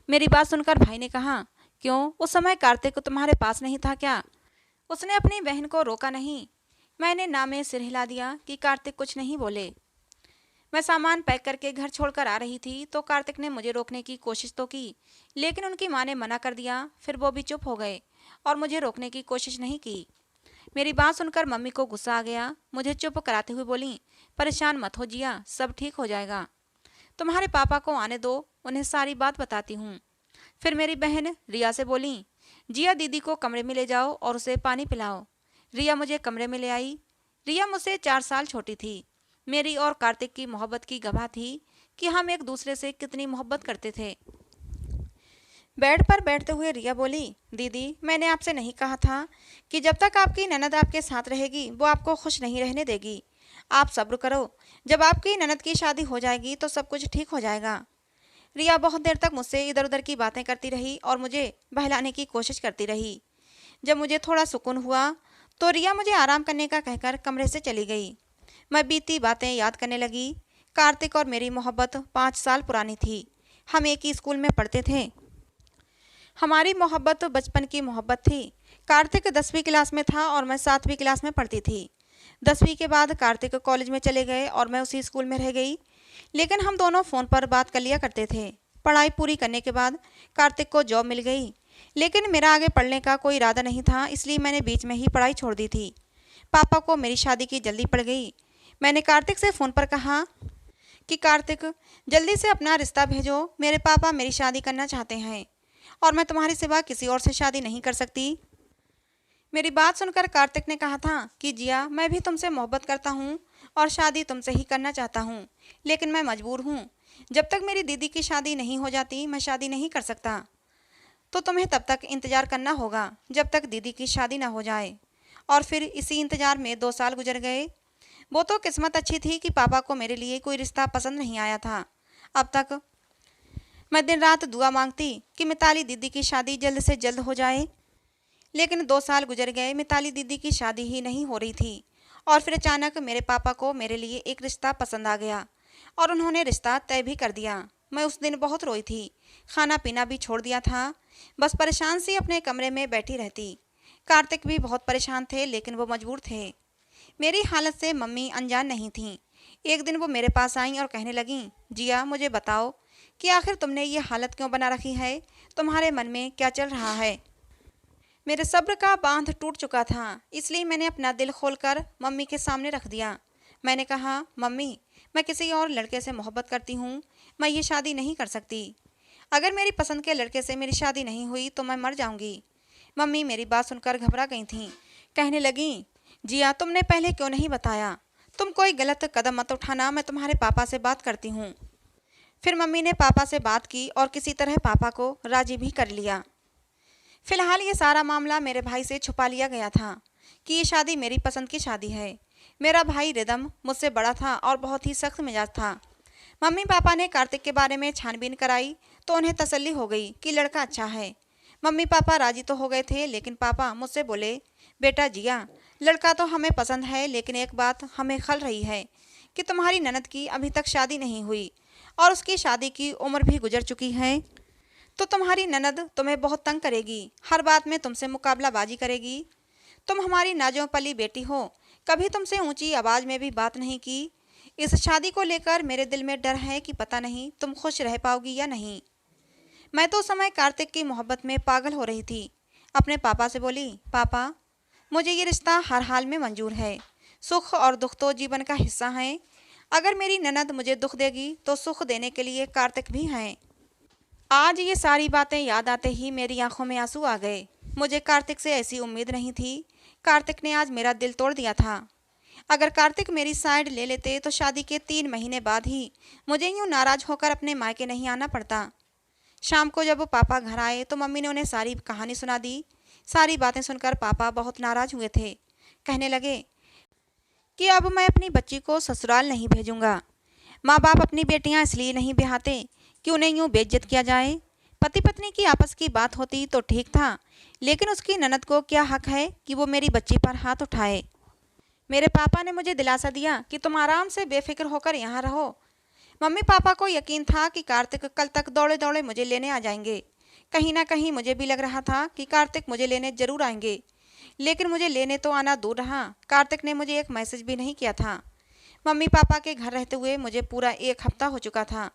Speaker 2: मेरी बात सुनकर भाई ने कहा, क्यों, उस समय कार्तिक तुम्हारे पास नहीं था क्या? उसने अपनी बहन को रोका नहीं? मैंने ना में सिर हिला दिया कि कार्तिक कुछ नहीं बोले। मैं सामान पैक करके घर छोड़कर आ रही थी तो कार्तिक ने मुझे रोकने की कोशिश तो की, लेकिन उनकी माँ ने मना कर दिया। फिर वो भी चुप हो गए और मुझे रोकने की कोशिश नहीं की। मेरी बात सुनकर मम्मी को गुस्सा आ गया। मुझे चुप कराते हुए बोली, परेशान मत हो जिया, सब ठीक हो जाएगा। तुम्हारे पापा को आने दो, उन्हें सारी बात बताती हूँ। फिर मेरी बहन रिया से बोली, जिया दीदी को कमरे में ले जाओ और उसे पानी पिलाओ। रिया मुझे कमरे में ले आई। रिया मुझसे 4 साल छोटी थी। मेरी और कार्तिक की मोहब्बत की गवाह थी कि हम एक दूसरे से कितनी मोहब्बत करते थे। बेड पर बैठते हुए रिया बोली, दीदी, मैंने आपसे नहीं कहा था कि जब तक आपकी ननद आपके साथ रहेगी वो आपको खुश नहीं रहने देगी। आप सब्र करो, जब आपकी ननद की शादी हो जाएगी तो सब कुछ ठीक हो जाएगा। रिया बहुत देर तक मुझसे इधर उधर की बातें करती रही और मुझे बहलाने की कोशिश करती रही। जब मुझे थोड़ा सुकून हुआ तो रिया मुझे आराम करने का कहकर कमरे से चली गई। मैं बीती बातें याद करने लगी। कार्तिक और मेरी मोहब्बत 5 साल पुरानी थी। हम एक ही स्कूल में पढ़ते थे। हमारी मोहब्बत बचपन की मोहब्बत थी। कार्तिक 10वीं क्लास में था और मैं 7वीं क्लास में पढ़ती थी। 10वीं के बाद कार्तिक कॉलेज में चले गए और मैं उसी स्कूल में रह गई, लेकिन हम दोनों फ़ोन पर बात कर लिया करते थे। पढ़ाई पूरी करने के बाद कार्तिक को जॉब मिल गई, लेकिन मेरा आगे पढ़ने का कोई इरादा नहीं था, इसलिए मैंने बीच में ही पढ़ाई छोड़ दी थी। पापा को मेरी शादी की जल्दी पड़ गई। मैंने कार्तिक से फ़ोन पर कहा कि कार्तिक, जल्दी से अपना रिश्ता भेजो, मेरे पापा मेरी शादी करना चाहते हैं और मैं तुम्हारी सिवा किसी और से शादी नहीं कर सकती। मेरी बात सुनकर कार्तिक ने कहा था कि जिया, मैं भी तुमसे मोहब्बत करता हूँ और शादी तुमसे ही करना चाहता हूँ, लेकिन मैं मजबूर हूँ। जब तक मेरी दीदी की शादी नहीं हो जाती मैं शादी नहीं कर सकता। तो तुम्हें तब तक इंतज़ार करना होगा जब तक दीदी की शादी ना हो जाए। और फिर इसी इंतज़ार में 2 साल गुजर गए। वो तो किस्मत अच्छी थी कि पापा को मेरे लिए कोई रिश्ता पसंद नहीं आया था। अब तक मैं दिन रात दुआ मांगती कि मिताली दीदी की शादी जल्द से जल्द हो जाए, लेकिन 2 साल गुजर गए, मिताली दीदी की शादी ही नहीं हो रही थी। और फिर अचानक मेरे पापा को मेरे लिए एक रिश्ता पसंद आ गया और उन्होंने रिश्ता तय भी कर दिया। मैं उस दिन बहुत रोई थी, खाना पीना भी छोड़ दिया था, बस परेशान सी अपने कमरे में बैठी रहती। कार्तिक भी बहुत परेशान थे, लेकिन वो मजबूर थे। मेरी हालत से मम्मी अनजान नहीं थीं। एक दिन वो मेरे पास आईं और कहने लगीं, जिया, मुझे बताओ कि आखिर तुमने ये हालत क्यों बना रखी है? तुम्हारे मन में क्या चल रहा है? मेरे सब्र का बांध टूट चुका था, इसलिए मैंने अपना दिल खोलकर मम्मी के सामने रख दिया। मैंने कहा, मम्मी, मैं किसी और लड़के से मोहब्बत करती हूँ, मैं ये शादी नहीं कर सकती। अगर मेरी पसंद के लड़के से मेरी शादी नहीं हुई तो मैं मर जाऊंगी। मम्मी मेरी बात सुनकर घबरा गई थीं। कहने लगीं, जिया तुमने पहले क्यों नहीं बताया? तुम कोई गलत कदम मत उठाना, मैं तुम्हारे पापा से बात करती हूँ। फिर मम्मी ने पापा से बात की और किसी तरह पापा को राजी भी कर लिया। फिलहाल ये सारा मामला मेरे भाई से छुपा लिया गया था कि ये शादी मेरी पसंद की शादी है। मेरा भाई रिदम मुझसे बड़ा था और बहुत ही सख्त मिजाज था। मम्मी पापा ने कार्तिक के बारे में छानबीन कराई तो उन्हें तसल्ली हो गई कि लड़का अच्छा है। मम्मी पापा राजी तो हो गए थे, लेकिन पापा मुझसे बोले, बेटा जिया, लड़का तो हमें पसंद है, लेकिन एक बात हमें खल रही है कि तुम्हारी ननद की अभी तक शादी नहीं हुई और उसकी शादी की उम्र भी गुजर चुकी है। तो तुम्हारी ननद तुम्हें बहुत तंग करेगी, हर बात में तुमसे मुकाबलाबाजी करेगी। तुम हमारी नाजों पली बेटी हो, कभी तुमसे ऊंची आवाज़ में भी बात नहीं की। इस शादी को लेकर मेरे दिल में डर है कि पता नहीं तुम खुश रह पाओगी या नहीं। मैं तो उस समय कार्तिक की मोहब्बत में पागल हो रही थी। अपने पापा से बोली, पापा मुझे ये रिश्ता हर हाल में मंजूर है। सुख और दुख तो जीवन का हिस्सा है। अगर मेरी ननद मुझे दुख देगी तो सुख देने के लिए कार्तिक भी हैं। आज ये सारी बातें याद आते ही मेरी आंखों में आंसू आ गए। मुझे कार्तिक से ऐसी उम्मीद नहीं थी। कार्तिक ने आज मेरा दिल तोड़ दिया था। अगर कार्तिक मेरी साइड ले लेते तो शादी के 3 महीने बाद ही मुझे यूँ नाराज होकर अपने मायके नहीं आना पड़ता। शाम को जब वो पापा घर आए तो मम्मी ने उन्हें सारी कहानी सुना दी। सारी बातें सुनकर पापा बहुत नाराज हुए थे। कहने लगे कि अब मैं अपनी बच्ची को ससुराल नहीं भेजूंगा। माँ बाप अपनी बेटियाँ इसलिए नहीं ब्याहते कि उन्हें यूँ बेइज्जत किया जाए। पति पत्नी की आपस की बात होती तो ठीक था, लेकिन उसकी ननद को क्या हक है कि वो मेरी बच्ची पर हाथ उठाए। मेरे पापा ने मुझे दिलासा दिया कि तुम आराम से बेफिक्र होकर यहाँ रहो। मम्मी पापा को यकीन था कि कार्तिक कल तक दौड़े दौड़े मुझे लेने आ जाएंगे। कहीं ना कहीं मुझे भी लग रहा था कि कार्तिक मुझे लेने जरूर आएंगे, लेकिन मुझे लेने तो आना दूर रहा, कार्तिक ने मुझे एक मैसेज भी नहीं किया था। मम्मी पापा के घर रहते हुए मुझे पूरा 1 हफ्ता हो चुका था।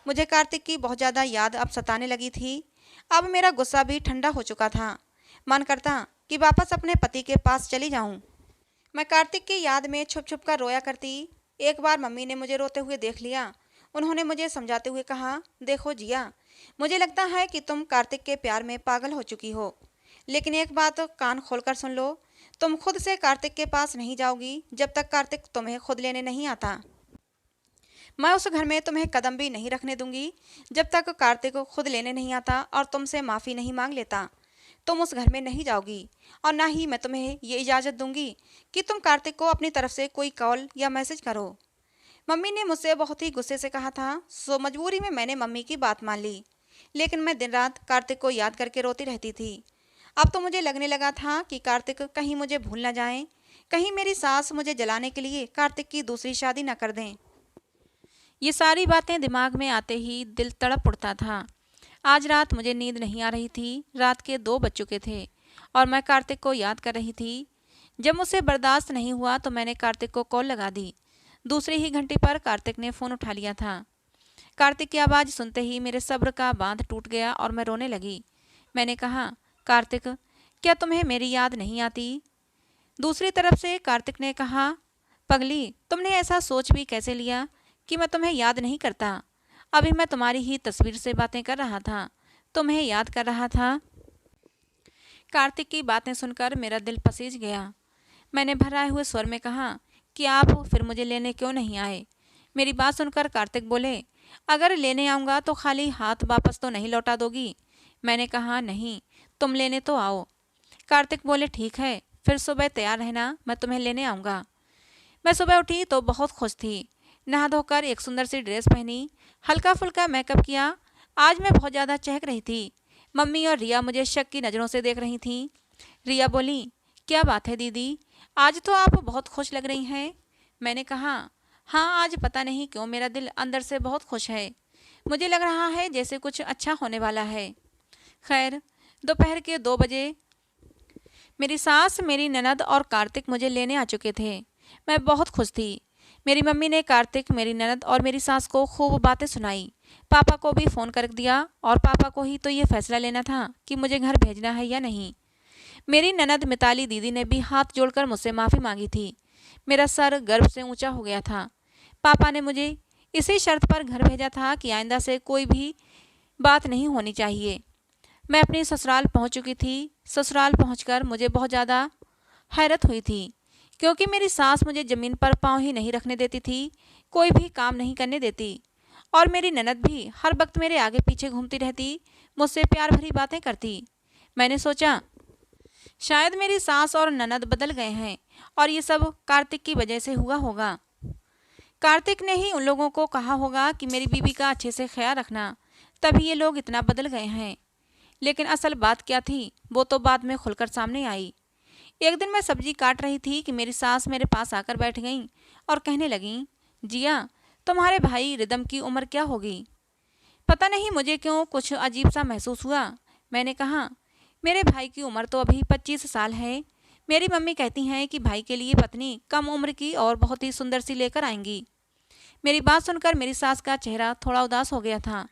Speaker 2: मुझे कार्तिक की बहुत ज़्यादा याद अब सताने लगी थी। अब मेरा गुस्सा भी ठंडा हो चुका था। मन करता कि वापस अपने पति के पास चली जाऊं। मैं कार्तिक की याद में छुप छुप कर रोया करती। एक बार मम्मी ने मुझे रोते हुए देख लिया। उन्होंने मुझे समझाते हुए कहा, देखो जिया, मुझे लगता है कि तुम कार्तिक के प्यार में पागल हो चुकी हो, लेकिन एक बात कान खोलकर सुन लो, तुम खुद से कार्तिक के पास नहीं जाओगी जब तक कार्तिक तुम्हें खुद लेने नहीं आता। मैं उस घर में तुम्हें कदम भी नहीं रखने दूंगी जब तक कार्तिक को खुद लेने नहीं आता और तुमसे माफ़ी नहीं मांग लेता। तुम उस घर में नहीं जाओगी और ना ही मैं तुम्हें ये इजाज़त दूंगी कि तुम कार्तिक को अपनी तरफ से कोई कॉल या मैसेज करो। मम्मी ने मुझसे बहुत ही गुस्से से कहा था, सो मजबूरी में मैंने मम्मी की बात मान ली, लेकिन मैं दिन रात कार्तिक को याद करके रोती रहती थी। अब तो मुझे लगने लगा था कि कार्तिक कहीं मुझे भूल ना जाएं, कहीं मेरी सास मुझे जलाने के लिए कार्तिक की दूसरी शादी न कर दें। ये सारी बातें दिमाग में आते ही दिल तड़प उठता था। आज रात मुझे नींद नहीं आ रही थी। रात के 2 बज चुके थे और मैं कार्तिक को याद कर रही थी। जब मुझसे बर्दाश्त नहीं हुआ तो मैंने कार्तिक को कॉल लगा दी। दूसरी ही घंटे पर कार्तिक ने फ़ोन उठा लिया था। कार्तिक की आवाज़ सुनते ही मेरे सब्र का बांध टूट गया और मैं रोने लगी। मैंने कहा, कार्तिक, क्या तुम्हें मेरी याद नहीं आती? दूसरी तरफ से कार्तिक ने कहा, पगली, तुमने ऐसा सोच भी कैसे लिया कि मैं तुम्हें याद नहीं करता? अभी मैं तुम्हारी ही तस्वीर से बातें कर रहा था, तुम्हें याद कर रहा था। कार्तिक की बातें सुनकर मेरा दिल पसीज गया। मैंने भराए हुए स्वर में कहा कि आप फिर मुझे लेने क्यों नहीं आए? मेरी बात सुनकर कार्तिक बोले, अगर लेने आऊँगा तो खाली हाथ वापस तो नहीं लौटा दोगी? मैंने कहा, नहीं, तुम लेने तो आओ। कार्तिक बोले, ठीक है, फिर सुबह तैयार रहना, मैं तुम्हें लेने आऊँगा। मैं सुबह उठी तो बहुत खुश थी। नहा धोकर एक सुंदर सी ड्रेस पहनी, हल्का फुल्का मेकअप किया। आज मैं बहुत ज़्यादा चहक रही थी। मम्मी और रिया मुझे शक की नज़रों से देख रही थीं। रिया बोली, क्या बात है दीदी, आज तो आप बहुत खुश लग रही हैं। मैंने कहा, हाँ, आज पता नहीं क्यों मेरा दिल अंदर से बहुत खुश है। मुझे लग रहा है जैसे कुछ अच्छा होने वाला है। खैर, दोपहर के 2 बजे मेरी सास, मेरी ननद और कार्तिक मुझे लेने आ चुके थे। मैं बहुत खुश थी। मेरी मम्मी ने कार्तिक, मेरी ननद और मेरी सास को खूब बातें सुनाई। पापा को भी फ़ोन कर दिया और पापा को ही तो ये फैसला लेना था कि मुझे घर भेजना है या नहीं। मेरी ननद मिताली दीदी ने भी हाथ जोड़कर मुझसे माफ़ी मांगी थी। मेरा सर गर्व से ऊंचा हो गया था। पापा ने मुझे इसी शर्त पर घर भेजा था कि आइंदा से कोई भी बात नहीं होनी चाहिए। मैं अपनी ससुराल पहुंच चुकी थी। ससुराल पहुंचकर मुझे बहुत ज़्यादा हैरत हुई थी, क्योंकि मेरी सास मुझे ज़मीन पर पाँव ही नहीं रखने देती थी, कोई भी काम नहीं करने देती, और मेरी ननद भी हर वक्त मेरे आगे पीछे घूमती रहती, मुझसे प्यार भरी बातें करती। मैंने सोचा शायद मेरी सास और ननद बदल गए हैं और ये सब कार्तिक की वजह से हुआ होगा। कार्तिक ने ही उन लोगों को कहा होगा कि मेरी बीवी का अच्छे से ख्याल रखना, तभी ये लोग इतना बदल गए हैं। लेकिन असल बात क्या थी वो तो बाद में खुलकर सामने आई। एक दिन मैं सब्जी काट रही थी कि मेरी सास मेरे पास आकर बैठ गईं और कहने लगीं, जिया, तुम्हारे भाई रिदम की उम्र क्या होगी? पता नहीं मुझे क्यों कुछ अजीब सा महसूस हुआ। मैंने कहा, मेरे भाई की उम्र तो अभी 25 साल है। मेरी मम्मी कहती हैं कि भाई के लिए पत्नी कम उम्र की और बहुत ही सुंदर सी लेकर आएंगी। मेरी बात सुनकर मेरी सास का चेहरा थोड़ा उदास हो गया था।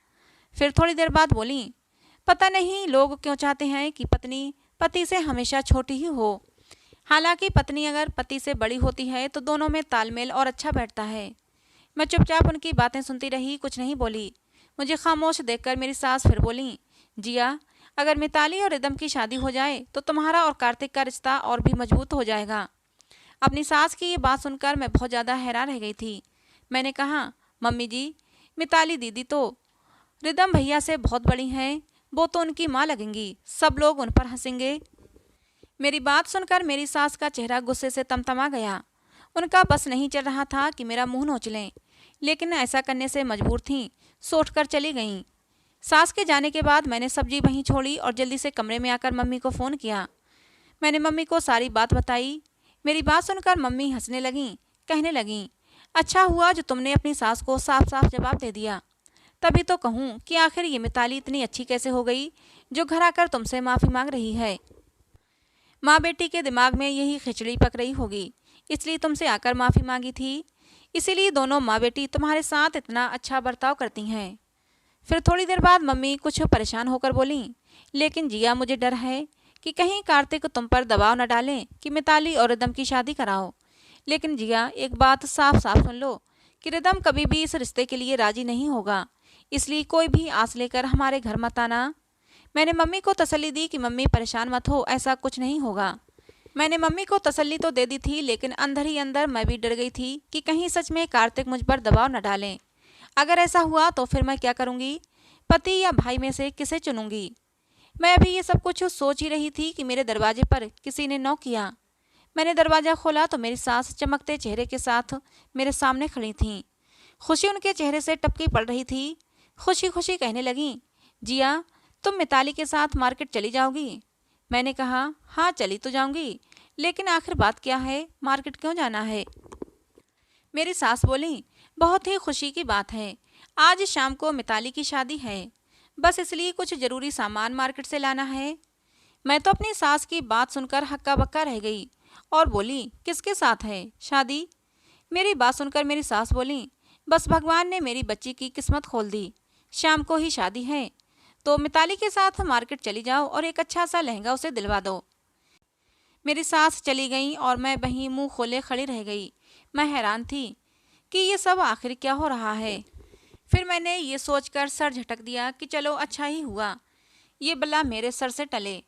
Speaker 2: फिर थोड़ी देर बाद बोली, पता नहीं लोग क्यों चाहते हैं कि पत्नी पति से हमेशा छोटी ही हो। हालांकि पत्नी अगर पति से बड़ी होती है तो दोनों में तालमेल और अच्छा बैठता है। मैं चुपचाप उनकी बातें सुनती रही, कुछ नहीं बोली। मुझे खामोश देखकर मेरी सास फिर बोली, जिया, अगर मिताली और रिदम की शादी हो जाए तो तुम्हारा और कार्तिक का रिश्ता और भी मजबूत हो जाएगा। अपनी सास की ये बात सुनकर मैं बहुत ज़्यादा हैरान रह गई थी। मैंने कहा, मम्मी जी, मिताली दीदी तो रिदम भैया से बहुत बड़ी हैं, वो तो उनकी माँ लगेंगी, सब लोग उन पर हंसेंगे। मेरी बात सुनकर मेरी सास का चेहरा गुस्से से तमतमा गया। उनका बस नहीं चल रहा था कि मेरा मुंह नोच लें, लेकिन ऐसा करने से मजबूर थीं, सो उठकर चली गईं। सास के जाने के बाद मैंने सब्जी वहीं छोड़ी और जल्दी से कमरे में आकर मम्मी को फ़ोन किया। मैंने मम्मी को सारी बात बताई। मेरी बात सुनकर मम्मी हंसने लगीं, कहने लगीं, अच्छा हुआ जो तुमने अपनी सास को साफ साफ जवाब दे दिया। तभी तो कहूँ कि आखिर ये मिताली इतनी अच्छी कैसे हो गई जो घर आकर तुमसे माफ़ी मांग रही है। माँ बेटी के दिमाग में यही खिचड़ी पक रही होगी, इसलिए तुमसे आकर माफ़ी मांगी थी। इसीलिए दोनों माँ बेटी तुम्हारे साथ इतना अच्छा बर्ताव करती हैं। फिर थोड़ी देर बाद मम्मी कुछ परेशान होकर बोलीं, लेकिन जिया, मुझे डर है कि कहीं कार्तिक तुम पर दबाव न डालें कि मिताली और रिदम की शादी कराओ। लेकिन जिया, एक बात साफ साफ सुन लो कि रिदम कभी भी इस रिश्ते के लिए राजी नहीं होगा, इसलिए कोई भी आस लेकर हमारे घर मत आना। मैंने मम्मी को तसल्ली दी कि मम्मी परेशान मत हो, ऐसा कुछ नहीं होगा। मैंने मम्मी को तसल्ली तो दे दी थी, लेकिन अंदर ही अंदर मैं भी डर गई थी कि कहीं सच में कार्तिक मुझ पर दबाव न डालें। अगर ऐसा हुआ तो फिर मैं क्या करूँगी? पति या भाई में से किसे चुनूंगी? मैं अभी ये सब कुछ सोच ही रही थी कि मेरे दरवाजे पर किसी ने नॉक किया। मैंने दरवाज़ा खोला तो मेरी सास चमकते चेहरे के साथ मेरे सामने खड़ी थीं। खुशी उनके चेहरे से टपकी पड़ रही थी। खुशी खुशी कहने लगीं, जिया, तुम मिताली के साथ मार्केट चली जाओगी? मैंने कहा, हाँ चली तो जाऊंगी, लेकिन आखिर बात क्या है, मार्केट क्यों जाना है? मेरी सास बोली, बहुत ही खुशी की बात है, आज शाम को मिताली की शादी है, बस इसलिए कुछ ज़रूरी सामान मार्केट से लाना है। मैं तो अपनी सास की बात सुनकर हक्का बक्का रह गई और बोली, किसके साथ है शादी? मेरी बात सुनकर मेरी सास बोली, बस भगवान ने मेरी बच्ची की किस्मत खोल दी, शाम को ही शादी है, तो मिताली के साथ मार्केट चली जाओ और एक अच्छा सा लहंगा उसे दिलवा दो। मेरी सास चली गई और मैं वहीं मुंह खोले खड़ी रह गई। मैं हैरान थी कि ये सब आखिर क्या हो रहा है। फिर मैंने ये सोचकर सर झटक दिया कि चलो अच्छा ही हुआ, ये बला मेरे सर से टले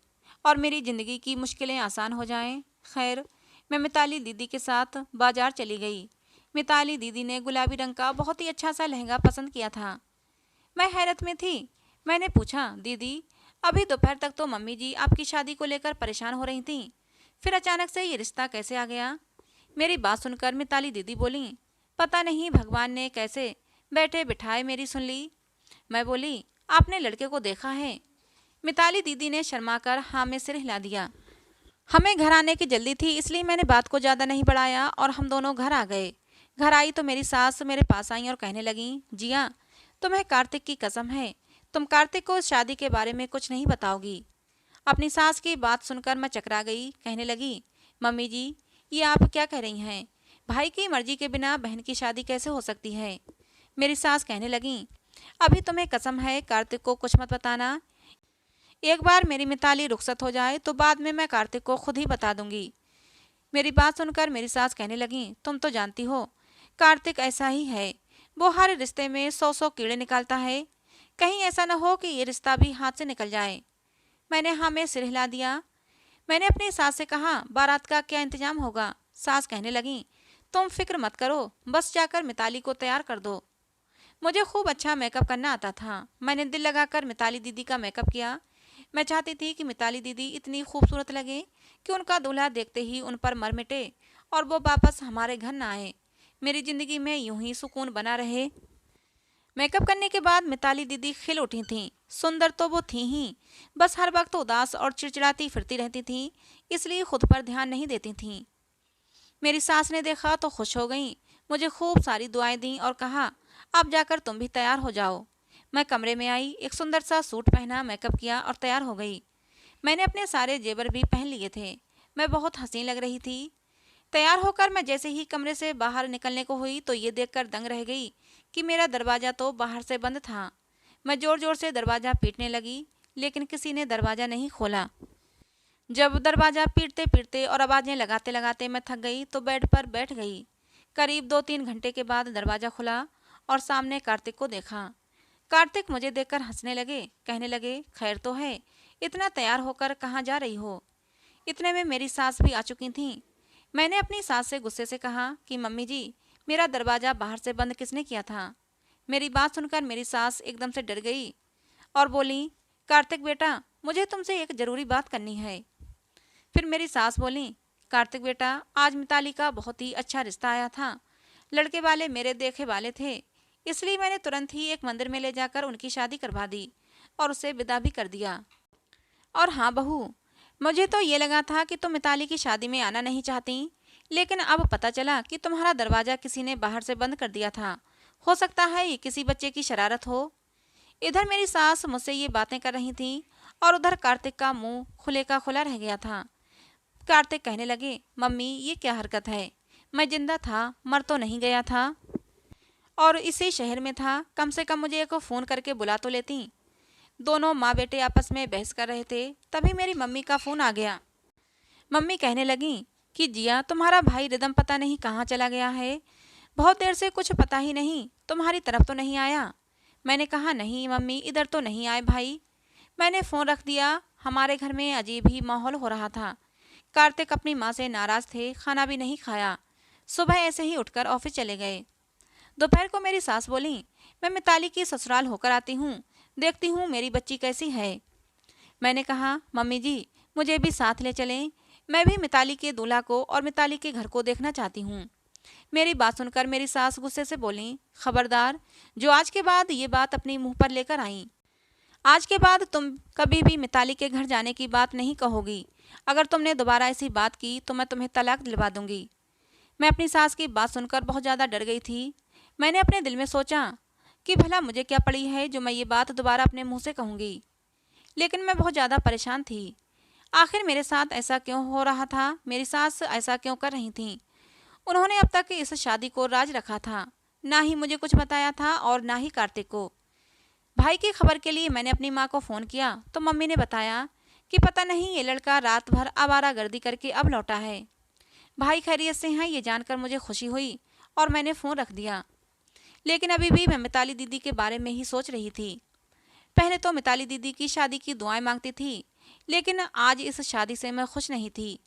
Speaker 2: और मेरी ज़िंदगी की मुश्किलें आसान हो जाएं। खैर, मैं मिताली दीदी के साथ बाजार चली गई। मिताली दीदी ने गुलाबी रंग का बहुत ही अच्छा सा लहंगा पसंद किया था। मैं हैरत में थी। मैंने पूछा, दीदी, अभी दोपहर तक तो मम्मी जी आपकी शादी को लेकर परेशान हो रही थीं, फिर अचानक से ये रिश्ता कैसे आ गया? मेरी बात सुनकर मिताली दीदी बोली, पता नहीं भगवान ने कैसे बैठे बिठाए मेरी सुन ली। मैं बोली, आपने लड़के को देखा है? मिताली दीदी ने शर्माकर हाँ में सिर हिला दिया। हमें घर आने की जल्दी थी, इसलिए मैंने बात को ज़्यादा नहीं बढ़ाया और हम दोनों घर आ गए। घर आई तो मेरी सास मेरे पास आई और कहने लगी, जिया, तुम्हें कार्तिक की कसम है, तुम कार्तिक को शादी के बारे में कुछ नहीं बताओगी। अपनी सास की बात सुनकर मैं चकरा गई। कहने लगी, मम्मी जी, ये आप क्या कह रही हैं? भाई की मर्जी के बिना बहन की शादी कैसे हो सकती है? मेरी सास कहने लगी, अभी तुम्हें कसम है कार्तिक को कुछ मत बताना। एक बार मेरी मिताली रुखसत हो जाए तो बाद में मैं कार्तिक को खुद ही बता दूंगी। मेरी बात सुनकर मेरी सास कहने लगी, तुम तो जानती हो कार्तिक ऐसा ही है, वो हर रिश्ते में 100-100 कीड़े निकालता है। कहीं ऐसा न हो कि ये रिश्ता भी हाथ से निकल जाए। मैंने हाँ में सिर हिला दिया। मैंने अपनी सास से कहा, बारात का क्या इंतजाम होगा? सास कहने लगी, तुम फिक्र मत करो, बस जाकर मिताली को तैयार कर दो। मुझे खूब अच्छा मेकअप करना आता था। मैंने दिल लगाकर मिताली दीदी का मेकअप किया। मैं चाहती थी कि मिताली दीदी इतनी खूबसूरत लगे कि उनका दूल्हा देखते ही उन पर मर मिटे और वो वापस हमारे घर न आए। मेरी जिंदगी में यूं ही सुकून बना रहे। मेकअप करने के बाद मिताली दीदी खिल उठी थीं। सुंदर तो वो थी ही, बस हर वक्त उदास और चिड़चिड़ाती फिरती रहती थीं, इसलिए खुद पर ध्यान नहीं देती थीं। मेरी सास ने देखा तो खुश हो गई, मुझे खूब सारी दुआएं दी और कहा, अब जाकर तुम भी तैयार हो जाओ। मैं कमरे में आई, एक सुंदर सा सूट पहना, मेकअप किया और तैयार हो गई। मैंने अपने सारे जेवर भी पहन लिए थे। मैं बहुत हसीन लग रही थी। तैयार होकर मैं जैसे ही कमरे से बाहर निकलने को हुई तो ये देखकर दंग रह गई कि मेरा दरवाज़ा तो बाहर से बंद था। मैं ज़ोर ज़ोर से दरवाज़ा पीटने लगी, लेकिन किसी ने दरवाज़ा नहीं खोला। जब दरवाज़ा पीटते पीटते और आवाज़ें लगाते लगाते मैं थक गई तो बेड पर बैठ गई। करीब 2-3 घंटे के बाद दरवाज़ा खुला और सामने कार्तिक को देखा। कार्तिक मुझे देखकर हंसने लगे, कहने लगे, खैर तो है, इतना तैयार होकर कहाँ जा रही हो? इतने में मेरी सास भी आ चुकी थीं। मैंने अपनी सास से गुस्से से कहा कि मम्मी जी, मेरा दरवाज़ा बाहर से बंद किसने किया था? मेरी बात सुनकर मेरी सास एकदम से डर गई और बोली, कार्तिक बेटा, मुझे तुमसे एक ज़रूरी बात करनी है। फिर मेरी सास बोली, कार्तिक बेटा, आज मिताली का बहुत ही अच्छा रिश्ता आया था। लड़के वाले मेरे देखे वाले थे, इसलिए मैंने तुरंत ही एक मंदिर में ले जाकर उनकी शादी करवा दी और उसे विदा भी कर दिया। और हाँ बहू, मुझे तो ये लगा था कि तुम मिताली की शादी में आना नहीं चाहती, लेकिन अब पता चला कि तुम्हारा दरवाज़ा किसी ने बाहर से बंद कर दिया था। हो सकता है ये किसी बच्चे की शरारत हो। इधर मेरी सास मुझसे ये बातें कर रही थी और उधर कार्तिक का मुंह खुले का खुला रह गया था। कार्तिक कहने लगे, मम्मी ये क्या हरकत है? मैं जिंदा था, मर तो नहीं गया था और इसी शहर में था, कम से कम मुझे एक फ़ोन करके बुला तो लेती। दोनों माँ बेटे आपस में बहस कर रहे थे, तभी मेरी मम्मी का फ़ोन आ गया। मम्मी कहने लगी कि जिया, तुम्हारा भाई रिदम पता नहीं कहाँ चला गया है, बहुत देर से कुछ पता ही नहीं, तुम्हारी तरफ तो नहीं आया। मैंने कहा, नहीं मम्मी, इधर तो नहीं आए भाई। मैंने फ़ोन रख दिया। हमारे घर में अजीब ही माहौल हो रहा था। कार्तिक अपनी माँ से नाराज़ थे, खाना भी नहीं खाया। सुबह ऐसे ही उठकर ऑफिस चले गए। दोपहर को मेरी सास बोली, मैं मिताली की ससुराल होकर आती हूँ, देखती हूँ मेरी बच्ची कैसी है। मैंने कहा, मम्मी जी, मुझे भी साथ ले चलें, मैं भी मिताली के दूल्हा को और मिताली के घर को देखना चाहती हूँ। मेरी बात सुनकर मेरी सास गुस्से से बोली, खबरदार, जो आज के बाद ये बात अपनी मुंह पर लेकर आई, आज के बाद तुम कभी भी मिताली के घर जाने की बात नहीं कहोगी। अगर तुमने दोबारा ऐसी बात की तो मैं तुम्हें तलाक दिलवा दूंगी। मैं अपनी सास की बात सुनकर बहुत ज़्यादा डर गई थी। मैंने अपने दिल में सोचा कि भला मुझे क्या पड़ी है जो मैं ये बात दोबारा अपने मुंह से कहूँगी। लेकिन मैं बहुत ज़्यादा परेशान थी। आखिर मेरे साथ ऐसा क्यों हो रहा था? मेरी सास ऐसा क्यों कर रही थी? उन्होंने अब तक इस शादी को राज रखा था, ना ही मुझे कुछ बताया था और ना ही कार्तिक को। भाई की खबर के लिए मैंने अपनी माँ को फ़ोन किया तो मम्मी ने बताया कि पता नहीं ये लड़का रात भर आवारागर्दी करके अब लौटा है। भाई खैरियत से हैं ये जानकर मुझे खुशी हुई और मैंने फ़ोन रख दिया। लेकिन अभी भी मैं मिताली दीदी के बारे में ही सोच रही थी। पहले तो मिताली दीदी की शादी की दुआएं मांगती थी, लेकिन आज इस शादी से मैं खुश नहीं थी।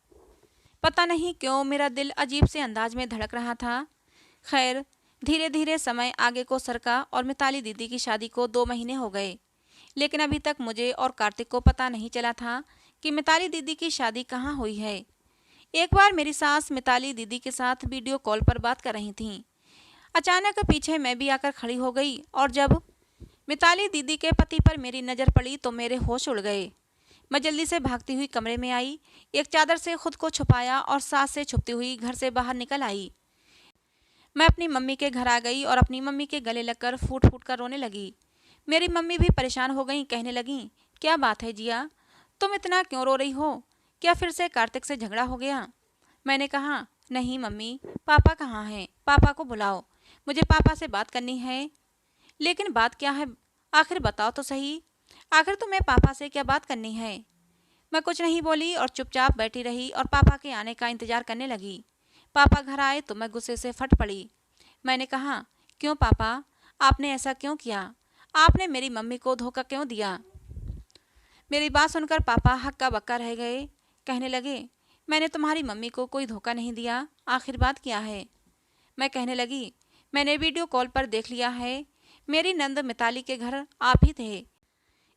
Speaker 2: पता नहीं क्यों मेरा दिल अजीब से अंदाज में धड़क रहा था। खैर, धीरे धीरे समय आगे को सरका और मिताली दीदी की शादी को 2 महीने हो गए, लेकिन अभी तक मुझे और कार्तिक को पता नहीं चला था कि मिताली दीदी की शादी कहाँ हुई है। एक बार मेरी सास मिताली दीदी के साथ वीडियो कॉल पर बात कर रही थीं। अचानक पीछे मैं भी आकर खड़ी हो गई और जब मिताली दीदी के पति पर मेरी नज़र पड़ी तो मेरे होश उड़ गए। मैं जल्दी से भागती हुई कमरे में आई, एक चादर से खुद को छुपाया और सास से छुपती हुई घर से बाहर निकल आई। मैं अपनी मम्मी के घर आ गई और अपनी मम्मी के गले लगकर फूट फूट कर रोने लगी। मेरी मम्मी भी परेशान हो गई, कहने लगी, क्या बात है जिया, तुम इतना क्यों रो रही हो? क्या फिर से कार्तिक से झगड़ा हो गया? मैंने कहा, नहीं मम्मी, पापा कहाँ हैं? पापा को बुलाओ, मुझे पापा से बात करनी है। लेकिन बात क्या है, आखिर बताओ तो सही, आखिर तुम्हें पापा से क्या बात करनी है? मैं कुछ नहीं बोली और चुपचाप बैठी रही और पापा के आने का इंतजार करने लगी। पापा घर आए तो मैं गुस्से से फट पड़ी। मैंने कहा, क्यों पापा, आपने ऐसा क्यों किया? आपने मेरी मम्मी को धोखा क्यों दिया? मेरी बात सुनकर पापा हक्का बक्का रह गए। कहने लगे, मैंने तुम्हारी मम्मी को कोई धोखा नहीं दिया, आखिर बात क्या है? मैं कहने लगी, मैंने वीडियो कॉल पर देख लिया है, मेरी नंद मिताली के घर आप ही थे।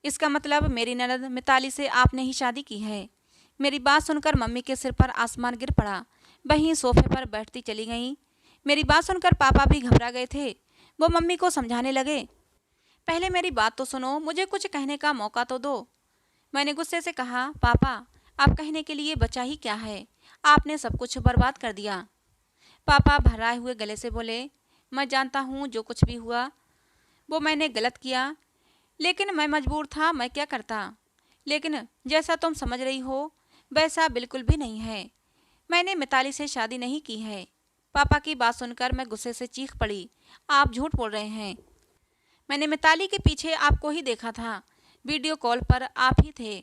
Speaker 2: इसका मतलब मेरी ननद मिताली से आपने ही शादी की है। मेरी बात सुनकर मम्मी के सिर पर आसमान गिर पड़ा। वहीं सोफे पर बैठती चली गईं। मेरी बात सुनकर पापा भी घबरा गए थे। वो मम्मी को समझाने लगे, पहले मेरी बात तो सुनो, मुझे कुछ कहने का मौका तो दो। मैंने गुस्से से कहा, पापा, आप कहने के लिए बचा ही क्या है? आपने सब कुछ बर्बाद कर दिया। पापा भर्राए हुए गले से बोले, मैं जानता हूँ जो कुछ भी हुआ वो मैंने गलत किया, लेकिन मैं मजबूर था, मैं क्या करता। लेकिन जैसा तुम समझ रही हो वैसा बिल्कुल भी नहीं है। मैंने मिताली से शादी नहीं की है। पापा की बात सुनकर मैं गुस्से से चीख पड़ी, आप झूठ बोल रहे हैं। मैंने मिताली के पीछे आपको ही देखा था, वीडियो कॉल पर आप ही थे।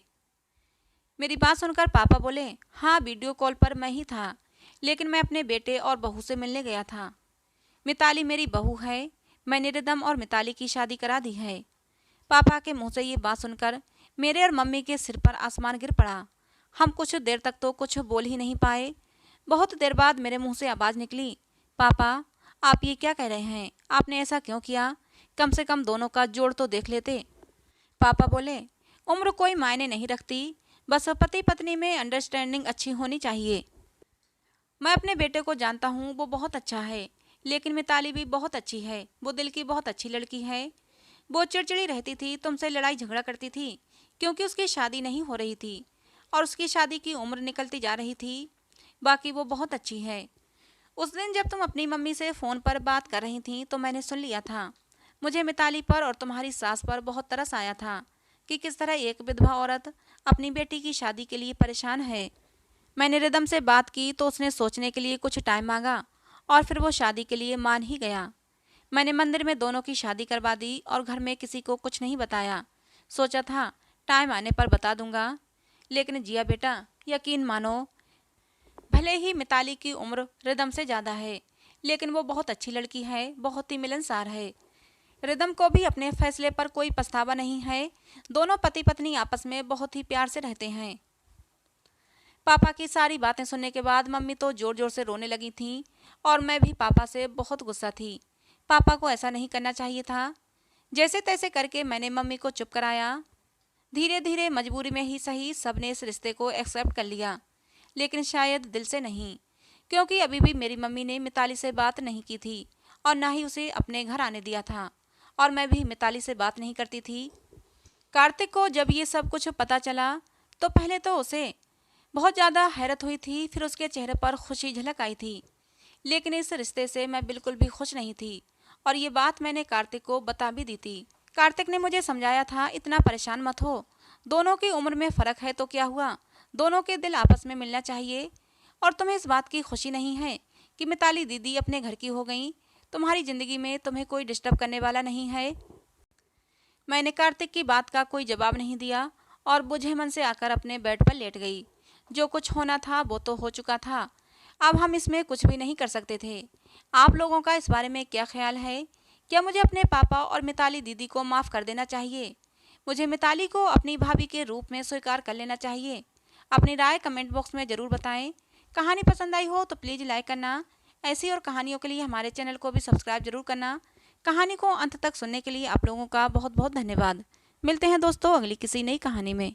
Speaker 2: मेरी बात सुनकर पापा बोले, हाँ वीडियो कॉल पर मैं ही था, लेकिन मैं अपने बेटे और बहू से मिलने गया था। मिताली मेरी बहू है, मैंने रिदम और मिताली की शादी करा दी है। पापा के मुंह से ये बात सुनकर मेरे और मम्मी के सिर पर आसमान गिर पड़ा। हम कुछ देर तक तो कुछ बोल ही नहीं पाए। बहुत देर बाद मेरे मुंह से आवाज़ निकली, पापा, आप ये क्या कह रहे हैं? आपने ऐसा क्यों किया? कम से कम दोनों का जोड़ तो देख लेते। पापा बोले, उम्र कोई मायने नहीं रखती, बस पति पत्नी में अंडरस्टैंडिंग अच्छी होनी चाहिए। मैं अपने बेटे को जानता हूँ, वो बहुत अच्छा है, लेकिन मिताली भी बहुत अच्छी है, वो दिल की बहुत अच्छी लड़की है। वो चिड़चिड़ी रहती थी, तुमसे लड़ाई झगड़ा करती थी, क्योंकि उसकी शादी नहीं हो रही थी और उसकी शादी की उम्र निकलती जा रही थी। बाकी वो बहुत अच्छी है। उस दिन जब तुम अपनी मम्मी से फ़ोन पर बात कर रही थी तो मैंने सुन लिया था। मुझे मिताली पर और तुम्हारी सास पर बहुत तरस आया था कि किस तरह एक विधवा औरत अपनी बेटी की शादी के लिए परेशान है। मैंने रिदम से बात की तो उसने सोचने के लिए कुछ टाइम मांगा और फिर वो शादी के लिए मान ही गया। मैंने मंदिर में दोनों की शादी करवा दी और घर में किसी को कुछ नहीं बताया। सोचा था टाइम आने पर बता दूंगा, लेकिन जिया बेटा, यकीन मानो, भले ही मिताली की उम्र रिदम से ज़्यादा है, लेकिन वो बहुत अच्छी लड़की है, बहुत ही मिलनसार है। रिदम को भी अपने फैसले पर कोई पछतावा नहीं है। दोनों पति पत्नी आपस में बहुत ही प्यार से रहते हैं। पापा की सारी बातें सुनने के बाद मम्मी तो जोर जोर से रोने लगी थीं और मैं भी पापा से बहुत गुस्सा थी। पापा को ऐसा नहीं करना चाहिए था। जैसे तैसे करके मैंने मम्मी को चुप कराया। धीरे धीरे मजबूरी में ही सही सबने इस रिश्ते को एक्सेप्ट कर लिया, लेकिन शायद दिल से नहीं, क्योंकि अभी भी मेरी मम्मी ने मिताली से बात नहीं की थी और ना ही उसे अपने घर आने दिया था, और मैं भी मिताली से बात नहीं करती थी। कार्तिक को जब ये सब कुछ पता चला तो पहले तो उसे बहुत ज़्यादा हैरत हुई थी, फिर उसके चेहरे पर खुशी झलक आई थी। लेकिन इस रिश्ते से मैं बिल्कुल भी खुश नहीं थी और ये बात मैंने कार्तिक को बता भी दी थी। कार्तिक ने मुझे समझाया था, इतना परेशान मत हो, दोनों की उम्र में फ़र्क है तो क्या हुआ, दोनों के दिल आपस में मिलना चाहिए। और तुम्हें इस बात की खुशी नहीं है कि मिताली दीदी अपने घर की हो गई, तुम्हारी ज़िंदगी में तुम्हें कोई डिस्टर्ब करने वाला नहीं है। मैंने कार्तिक की बात का कोई जवाब नहीं दिया और बुझे मन से आकर अपने बेड पर लेट गई। जो कुछ होना था वो तो हो चुका था, अब हम इसमें कुछ भी नहीं कर सकते थे। आप लोगों का इस बारे में क्या ख्याल है? क्या मुझे अपने पापा और मिताली दीदी को माफ़ कर देना चाहिए? मुझे मिताली को अपनी भाभी के रूप में स्वीकार कर लेना चाहिए? अपनी राय कमेंट बॉक्स में ज़रूर बताएं। कहानी पसंद आई हो तो प्लीज़ लाइक करना। ऐसी और कहानियों के लिए हमारे चैनल को भी सब्सक्राइब जरूर करना। कहानी को अंत तक सुनने के लिए आप लोगों का बहुत बहुत धन्यवाद। मिलते हैं दोस्तों अगली किसी नई कहानी में।